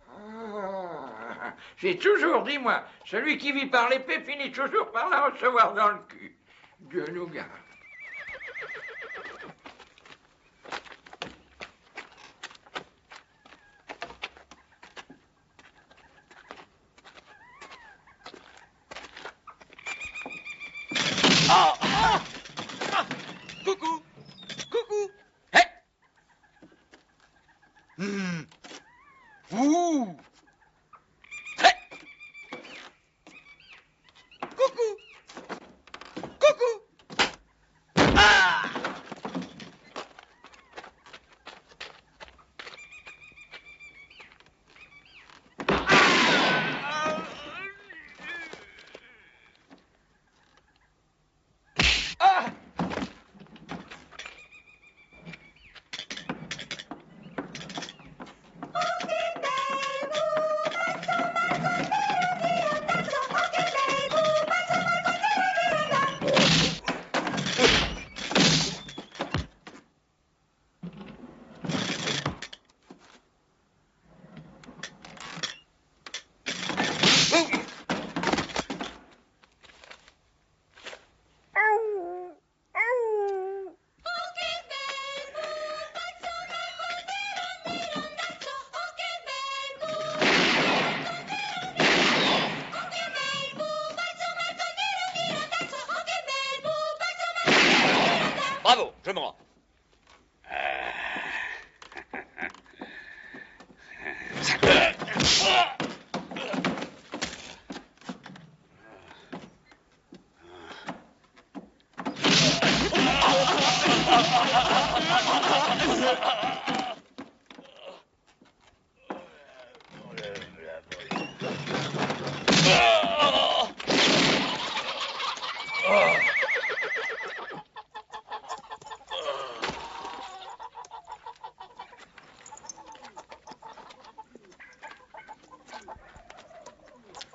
Ah, j'ai toujours dit, moi, celui qui vit par l'épée finit toujours par la recevoir dans le cul. Dieu nous garde. Oh, oh, ah, coucou, coucou, hé, ouh, hé, coucou, coucou, ah. Bravo, je me rends.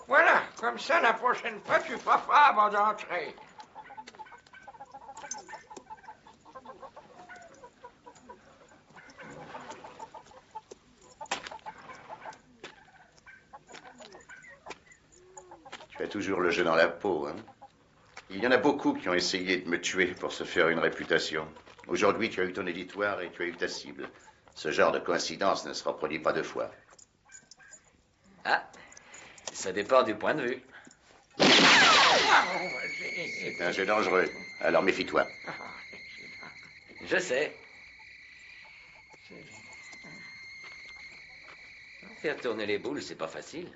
Voilà, comme ça, la prochaine fois, tu frapperas avant d'entrer. Tu as toujours le jeu dans la peau, hein? Il y en a beaucoup qui ont essayé de me tuer pour se faire une réputation. Aujourd'hui, tu as eu ton éditoire et tu as eu ta cible. Ce genre de coïncidence ne se reproduit pas 2 fois. Ah, ça dépend du point de vue. C'est un jeu dangereux, alors méfie-toi. Je sais. Faire tourner les boules, c'est pas facile.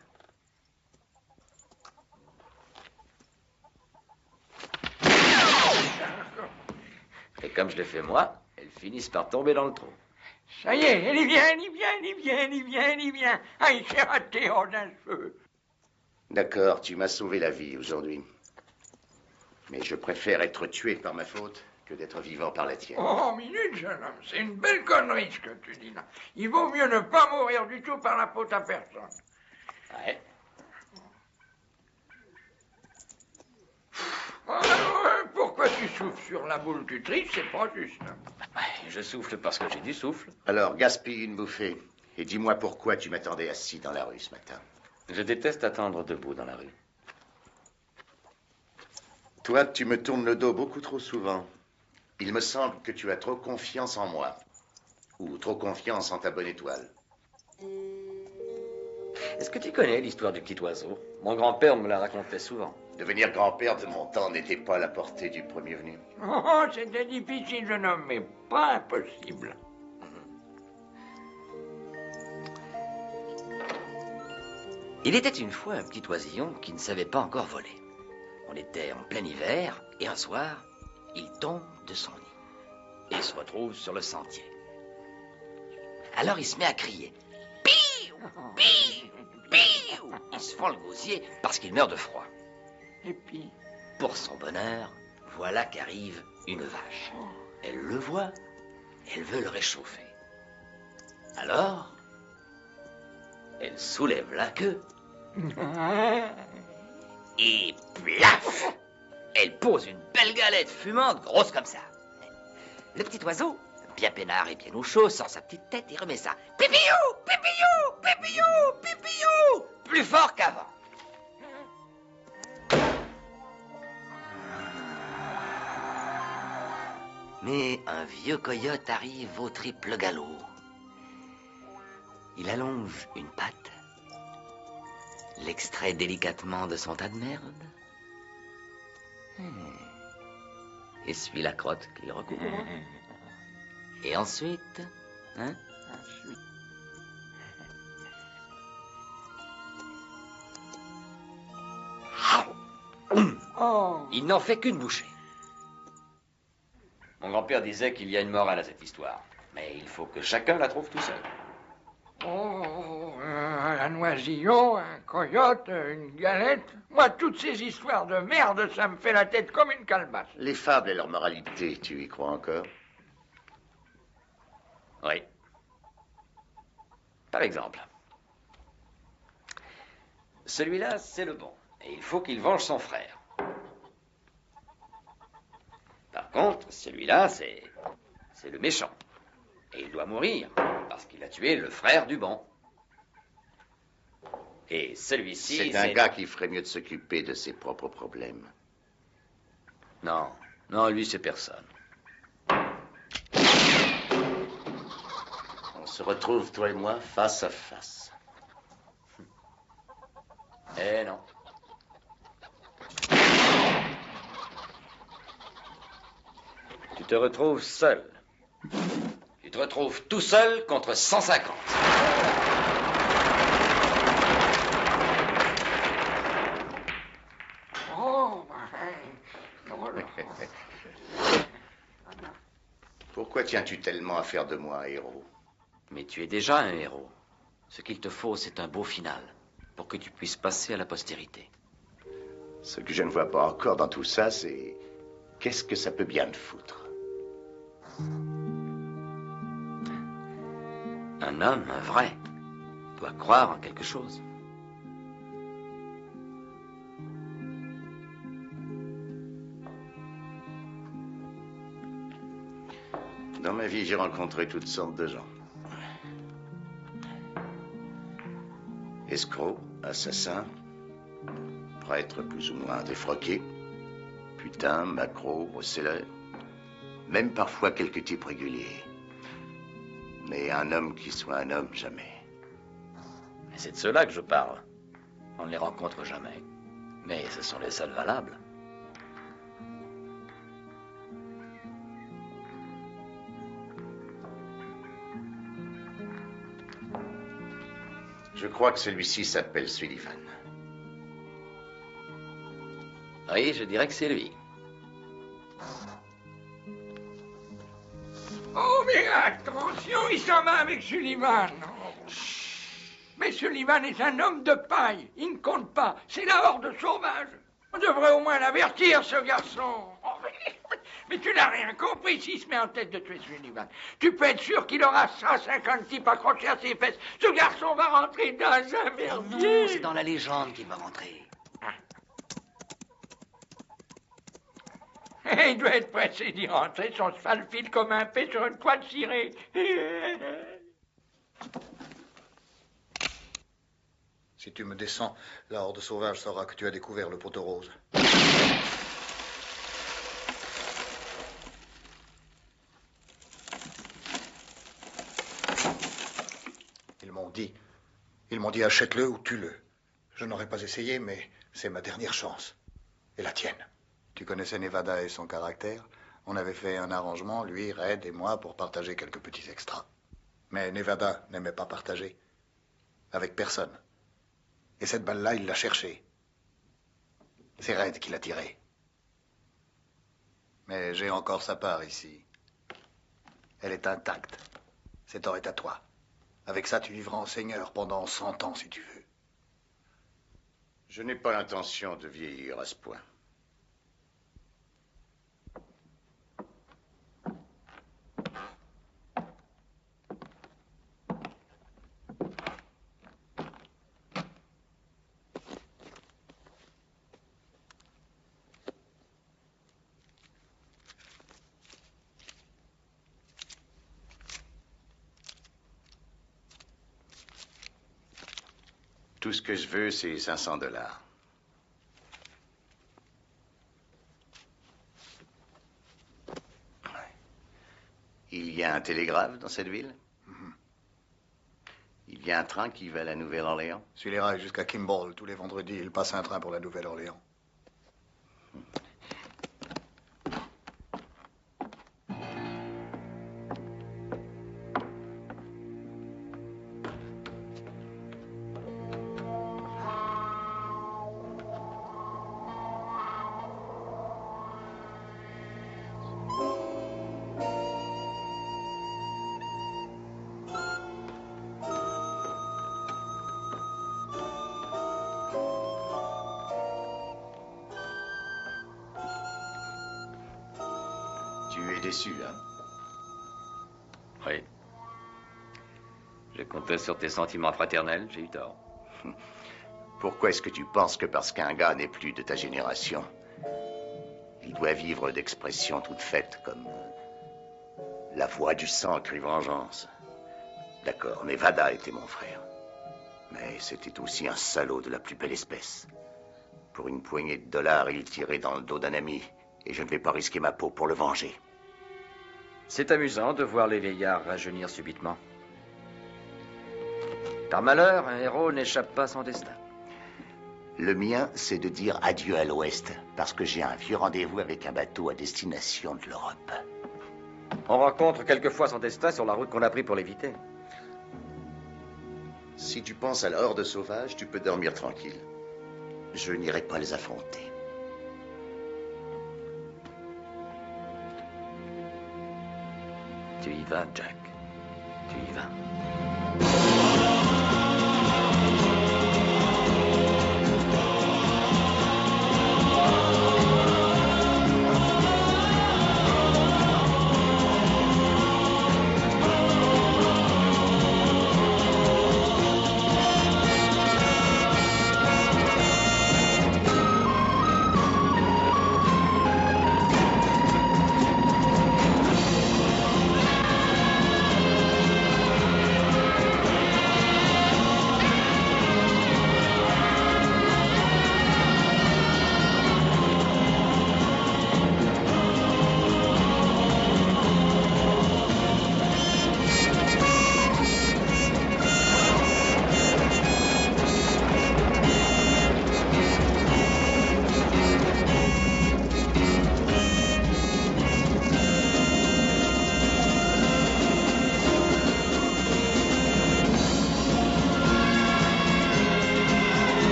Et comme je l'ai fait moi, elles finissent par tomber dans le trou. Ça y est, elle y vient, elle y vient, elle y vient, elle y vient, elle y vient. Ah, il s'est raté en un feu. D'accord, tu m'as sauvé la vie aujourd'hui. Mais je préfère être tué par ma faute que d'être vivant par la tienne. Oh, minute, jeune homme, c'est une belle connerie ce que tu dis là. Il vaut mieux ne pas mourir du tout par la faute à personne. Ouais. Pourquoi tu souffles sur la boule du tri? C'est pas juste. Je souffle parce que j'ai du souffle. Alors, gaspille une bouffée. Et dis-moi pourquoi tu m'attendais assis dans la rue ce matin. Je déteste attendre debout dans la rue. Toi, tu me tournes le dos beaucoup trop souvent. Il me semble que tu as trop confiance en moi. Ou trop confiance en ta bonne étoile. Est-ce que tu connais l'histoire du petit oiseau? Mon grand-père me la racontait souvent. Devenir grand-père de mon temps n'était pas à la portée du premier venu. Oh, c'était difficile, jeune homme, mais pas impossible. Il était une fois un petit oisillon qui ne savait pas encore voler. On était en plein hiver, et un soir, il tombe de son nid et se retrouve sur le sentier. Alors il se met à crier. Piou, piou, piou. Il se fend le gosier parce qu'il meurt de froid. Et puis, pour son bonheur, voilà qu'arrive une vache. Elle le voit, elle veut le réchauffer. Alors, elle soulève la queue et plaf, elle pose une belle galette fumante grosse comme ça. Le petit oiseau, bien peinard et bien au chaud, sort sa petite tête et remet ça. Pipiou, pipiou, pipiou, pipiou, plus fort qu'avant. Mais un vieux coyote arrive au triple galop. Il allonge une patte, l'extrait délicatement de son tas de merde, essuie la crotte qui le recouvre, et ensuite, il n'en fait qu'une bouchée. Mon grand-père disait qu'il y a une morale à cette histoire, mais il faut que chacun la trouve tout seul. oh, un oisillon, un coyote, une galette. Moi, toutes ces histoires de merde, ça me fait la tête comme une calebasse. Les fables et leur moralité, tu y crois encore? Oui. Par exemple, celui-là, c'est le bon, et il faut qu'il venge son frère. Par contre, celui-là, c'est le méchant. Et il doit mourir, parce qu'il a tué le frère du bon. Et celui-ci, c'est un gars qui ferait mieux de s'occuper de ses propres problèmes. Non, non, lui, c'est personne. On se retrouve, toi et moi, face à face. Eh non. Tu te retrouves seul. Tu te retrouves tout seul contre 150. Pourquoi tiens-tu tellement à faire de moi un héros? Mais tu es déjà un héros. Ce qu'il te faut, c'est un beau final, pour que tu puisses passer à la postérité. Ce que je ne vois pas encore dans tout ça, c'est... Qu'est-ce que ça peut bien te foutre? Un homme, un vrai, doit croire en quelque chose. Dans ma vie, j'ai rencontré toutes sortes de gens. Escrocs, assassins, prêtres plus ou moins défroqués, putains, macros, recéleurs, même parfois quelques types réguliers. Mais un homme qui soit un homme, jamais. Mais c'est de ceux-là que je parle. On ne les rencontre jamais. Mais ce sont les seuls valables. Je crois que celui-ci s'appelle Sullivan. Oui, je dirais que c'est lui. Oh, mais attention, il s'en va avec Sullivan. Oh. Mais Sullivan est un homme de paille. Il ne compte pas. C'est la horde sauvage. On devrait au moins l'avertir, ce garçon. Oh, mais tu n'as rien compris s'il se met en tête de tuer Sullivan. Tu peux être sûr qu'il aura 150 types accrochés à ses fesses. Ce garçon va rentrer dans un merdier. Non, c'est dans la légende qu'il va rentrer. Il doit être pressé d'y rentrer. Son cheval file comme un paix sur une pointe cirée. Si tu me descends, la horde sauvage saura que tu as découvert le poteau rose. Ils m'ont dit achète-le ou tue-le. Je n'aurais pas essayé, mais c'est ma dernière chance. Et la tienne. Tu connaissais Nevada et son caractère. On avait fait un arrangement, lui, Red et moi, pour partager quelques petits extras. Mais Nevada n'aimait pas partager. Avec personne. Et cette balle-là, il l'a cherchée. C'est Red qui l'a tirée. Mais j'ai encore sa part ici. Elle est intacte. Cet or est à toi. Avec ça, tu vivras en seigneur pendant 100 ans, si tu veux. Je n'ai pas l'intention de vieillir à ce point. Tout ce que je veux, c'est $500. Il y a un télégraphe dans cette ville? Il y a un train qui va à la Nouvelle-Orléans? Suis les rails jusqu'à Kimball. Tous les vendredis, il passe un train pour la Nouvelle-Orléans. Tu es déçu, hein? Oui. Je comptais sur tes sentiments fraternels, j'ai eu tort. Pourquoi est-ce que tu penses que parce qu'un gars n'est plus de ta génération, il doit vivre d'expressions toutes faites comme la voix du sang crie vengeance? D'accord, Nevada était mon frère. Mais c'était aussi un salaud de la plus belle espèce. Pour une poignée de $, il tirait dans le dos d'un ami, et je ne vais pas risquer ma peau pour le venger. C'est amusant de voir les vieillards rajeunir subitement. Par malheur, un héros n'échappe pas à son destin. Le mien, c'est de dire adieu à l'Ouest, parce que j'ai un vieux rendez-vous avec un bateau à destination de l'Europe. On rencontre quelquefois son destin sur la route qu'on a pris pour l'éviter. Si tu penses à la horde sauvage, tu peux dormir tranquille. Je n'irai pas les affronter. Tu y vas, Jack. Tu y vas.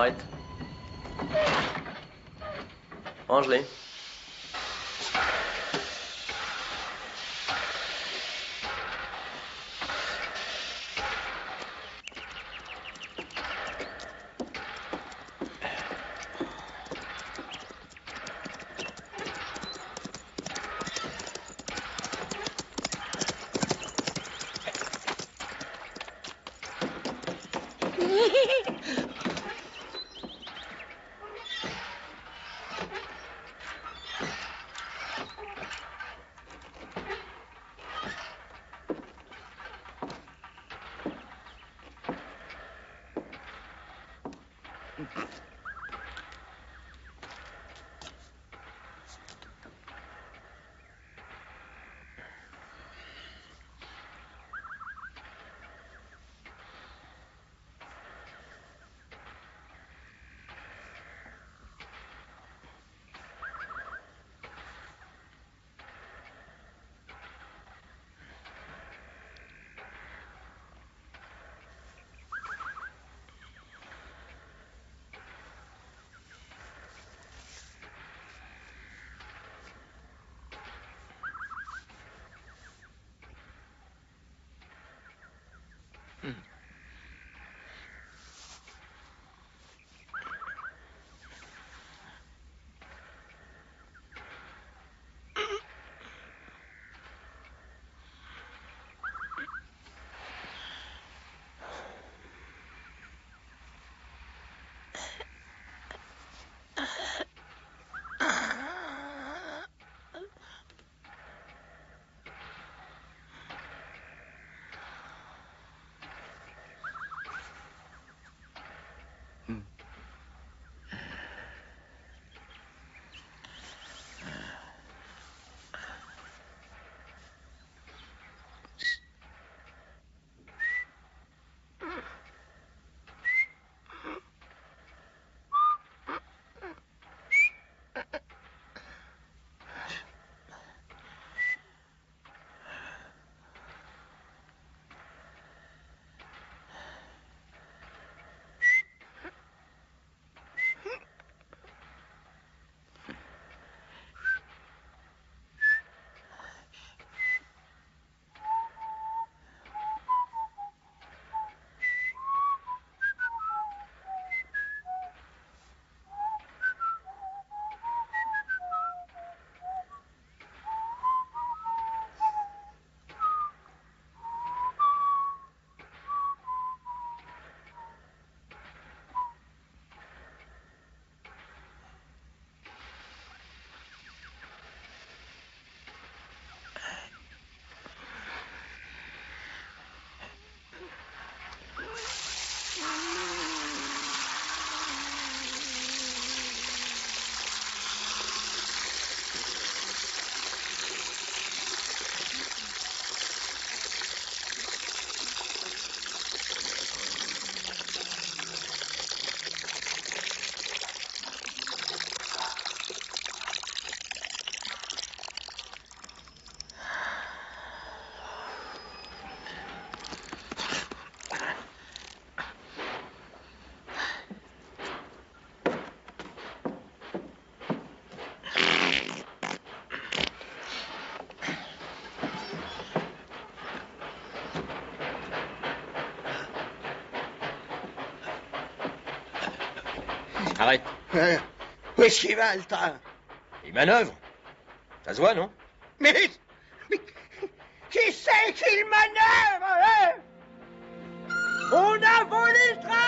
Arrête. Range-les. Arrête. Où est-ce qu'il va, le train? Il manœuvre. Ça se voit, non? Mais qui c'est qui manœuvre, hein? On a volé le train!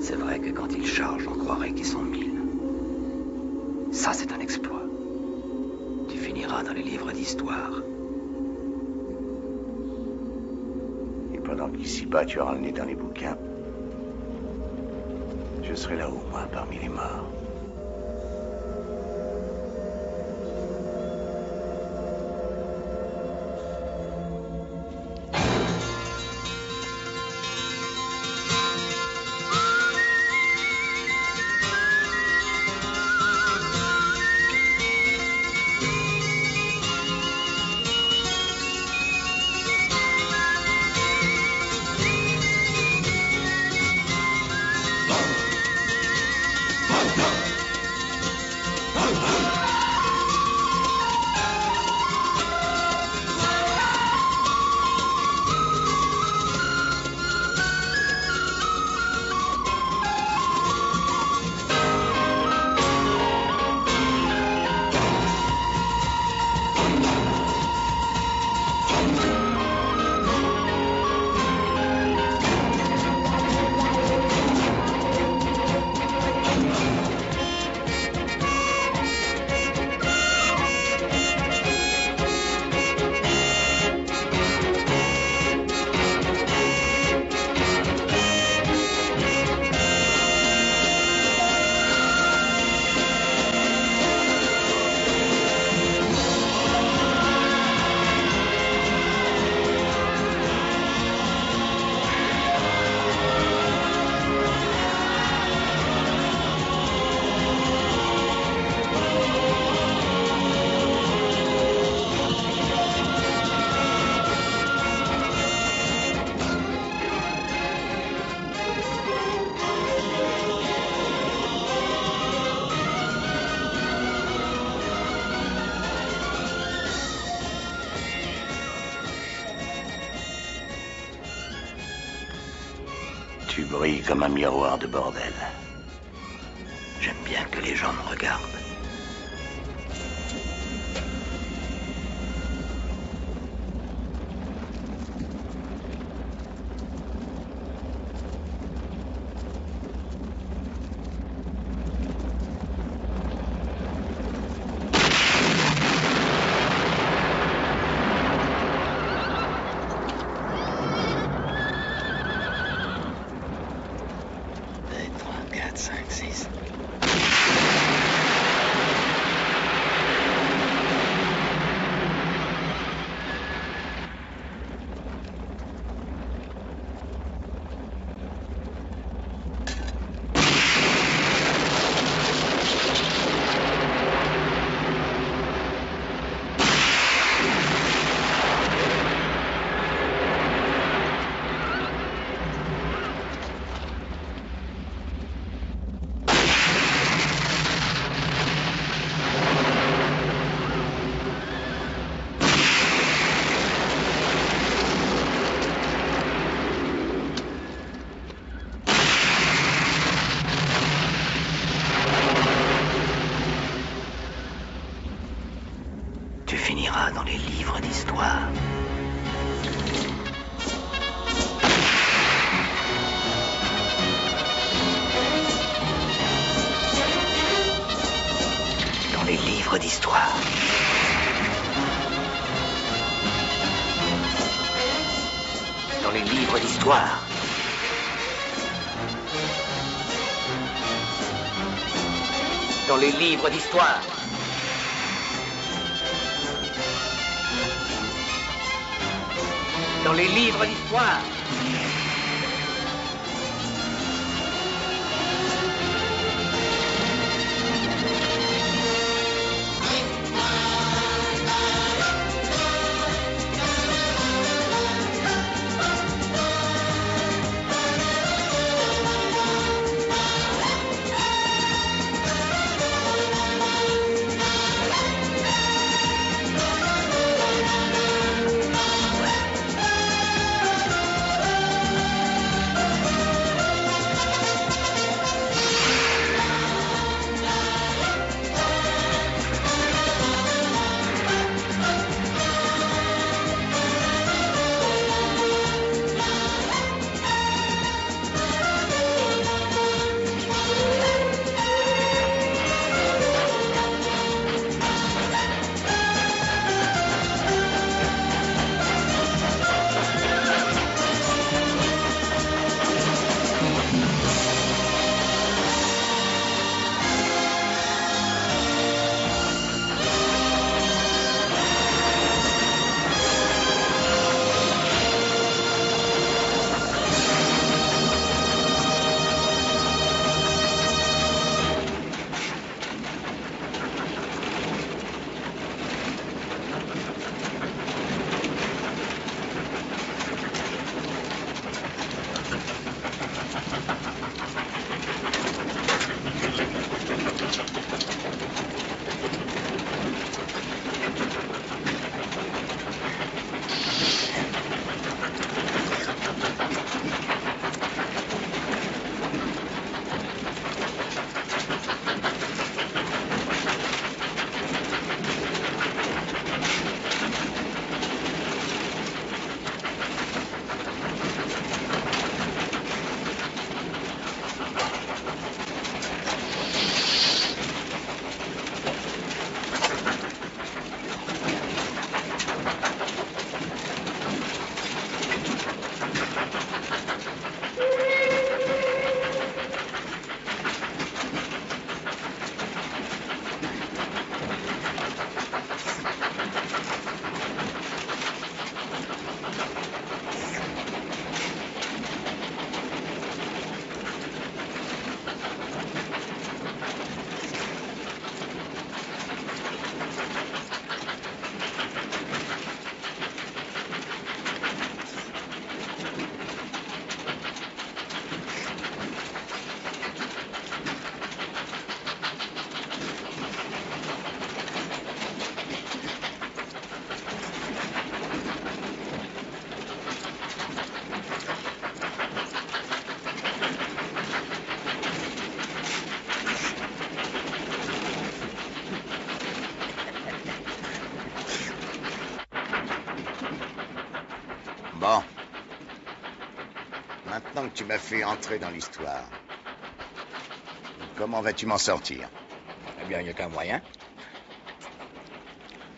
C'est vrai que quand ils chargent, on croirait qu'ils sont 1000. Ça, c'est un exploit. Tu finiras dans les livres d'histoire. Et pendant qu'ici-bas, tu auras le nez dans les bouquins, je serai là-haut, moi, parmi les morts. Tu brilles comme un miroir de bordel. J'aime bien que les gens me regardent. Tu finiras dans les livres d'histoire. Dans les livres d'histoire. Dans les livres d'histoire. Dans les livres d'histoire. Dans les livres d'histoire. donc tu m'as fait entrer dans l'histoire. Comment vas-tu m'en sortir? Eh bien, il n'y a qu'un moyen.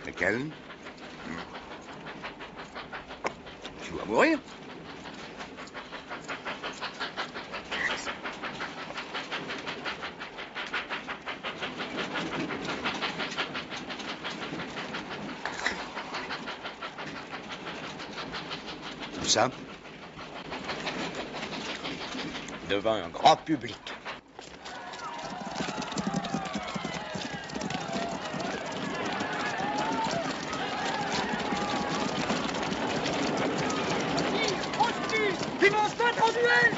Lequel? Tu dois mourir. Où ça? Devant un grand public. Ils vont se battre en duel!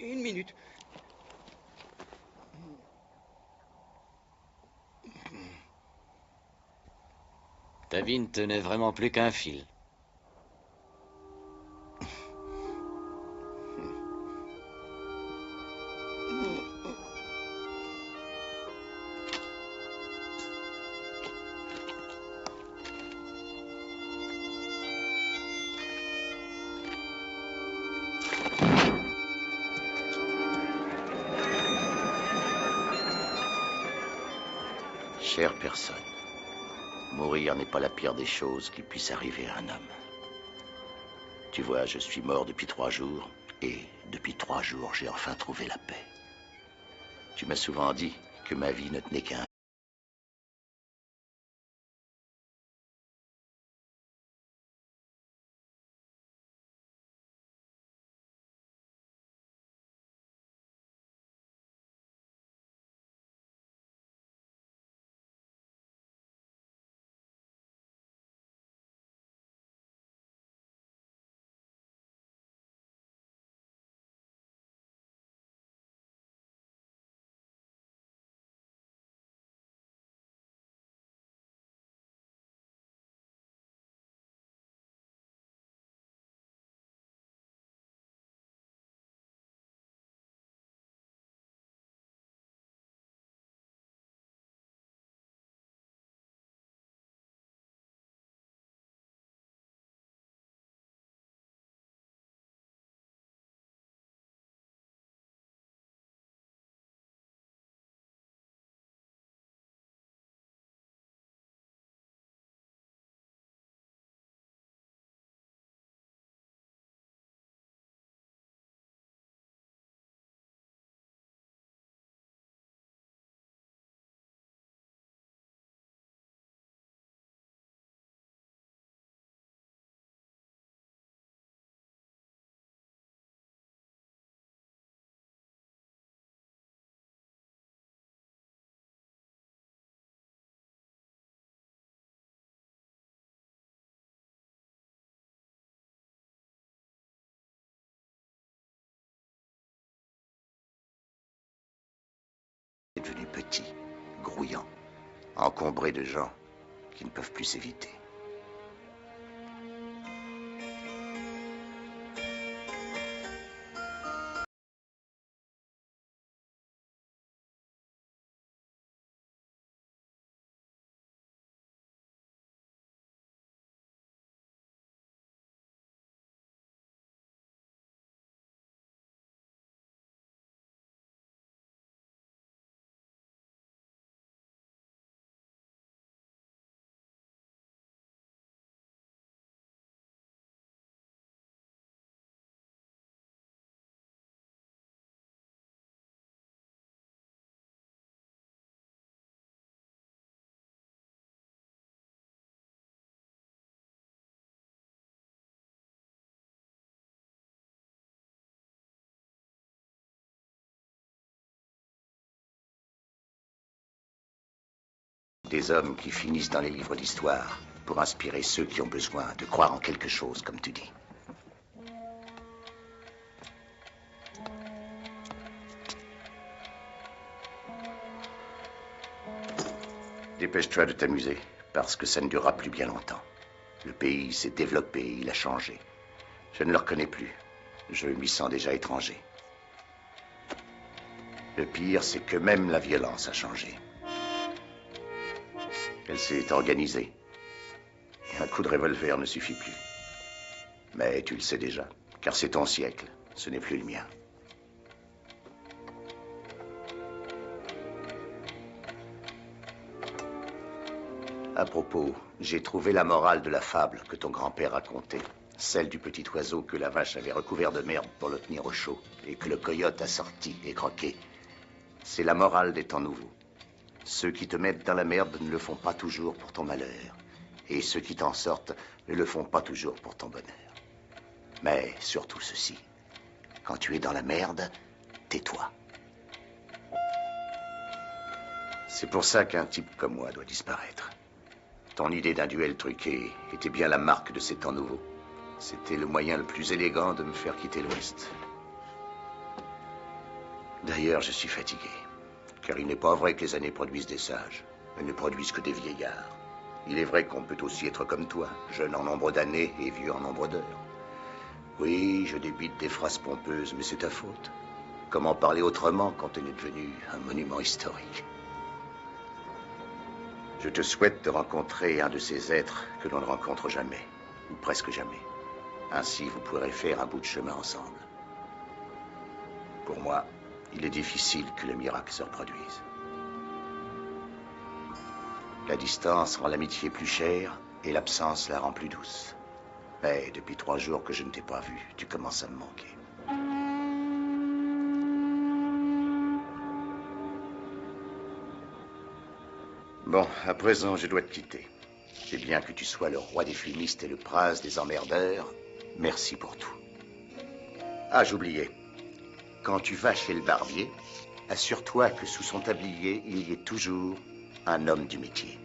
Une minute. Ta vie ne tenait vraiment plus qu'un fil. Chère personne, mourir n'est pas la pire des choses qui puisse arriver à un homme. Tu vois, je suis mort depuis 3 jours, et depuis 3 jours, j'ai enfin trouvé la paix. Tu m'as souvent dit que ma vie ne tenait qu'à un petit, grouillant, encombré de gens qui ne peuvent plus s'éviter. Des hommes qui finissent dans les livres d'histoire pour inspirer ceux qui ont besoin de croire en quelque chose, comme tu dis. Dépêche-toi de t'amuser, parce que ça ne durera plus bien longtemps. Le pays s'est développé, il a changé. Je ne le reconnais plus. Je m'y sens déjà étranger. Le pire, c'est que même la violence a changé. Elle s'est organisée. Un coup de revolver ne suffit plus. Mais tu le sais déjà, car c'est ton siècle, ce n'est plus le mien. À propos, j'ai trouvé la morale de la fable que ton grand-père racontait. Celle du petit oiseau que la vache avait recouvert de merde pour le tenir au chaud et que le coyote a sorti et croqué. C'est la morale des temps nouveaux. Ceux qui te mettent dans la merde ne le font pas toujours pour ton malheur. Et ceux qui t'en sortent ne le font pas toujours pour ton bonheur. Mais surtout ceci. Quand tu es dans la merde, tais-toi. C'est pour ça qu'un type comme moi doit disparaître. Ton idée d'un duel truqué était bien la marque de ces temps nouveaux. C'était le moyen le plus élégant de me faire quitter l'Ouest. D'ailleurs, je suis fatigué. Car il n'est pas vrai que les années produisent des sages. Elles ne produisent que des vieillards. Il est vrai qu'on peut aussi être comme toi, jeune en nombre d'années et vieux en nombre d'heures. Oui, je débite des phrases pompeuses, mais c'est ta faute. Comment parler autrement quand on est devenu un monument historique? Je te souhaite de rencontrer un de ces êtres que l'on ne rencontre jamais, ou presque jamais. Ainsi, vous pourrez faire un bout de chemin ensemble. Pour moi, il est difficile que le miracle se reproduise. La distance rend l'amitié plus chère et l'absence la rend plus douce. Mais depuis 3 jours que je ne t'ai pas vu, tu commences à me manquer. Bon, à présent, je dois te quitter. C'est bien que tu sois le roi des fumistes et le prince des emmerdeurs. Merci pour tout. Ah, j'oubliais. Quand tu vas chez le barbier, assure-toi que sous son tablier, il y ait toujours un homme du métier.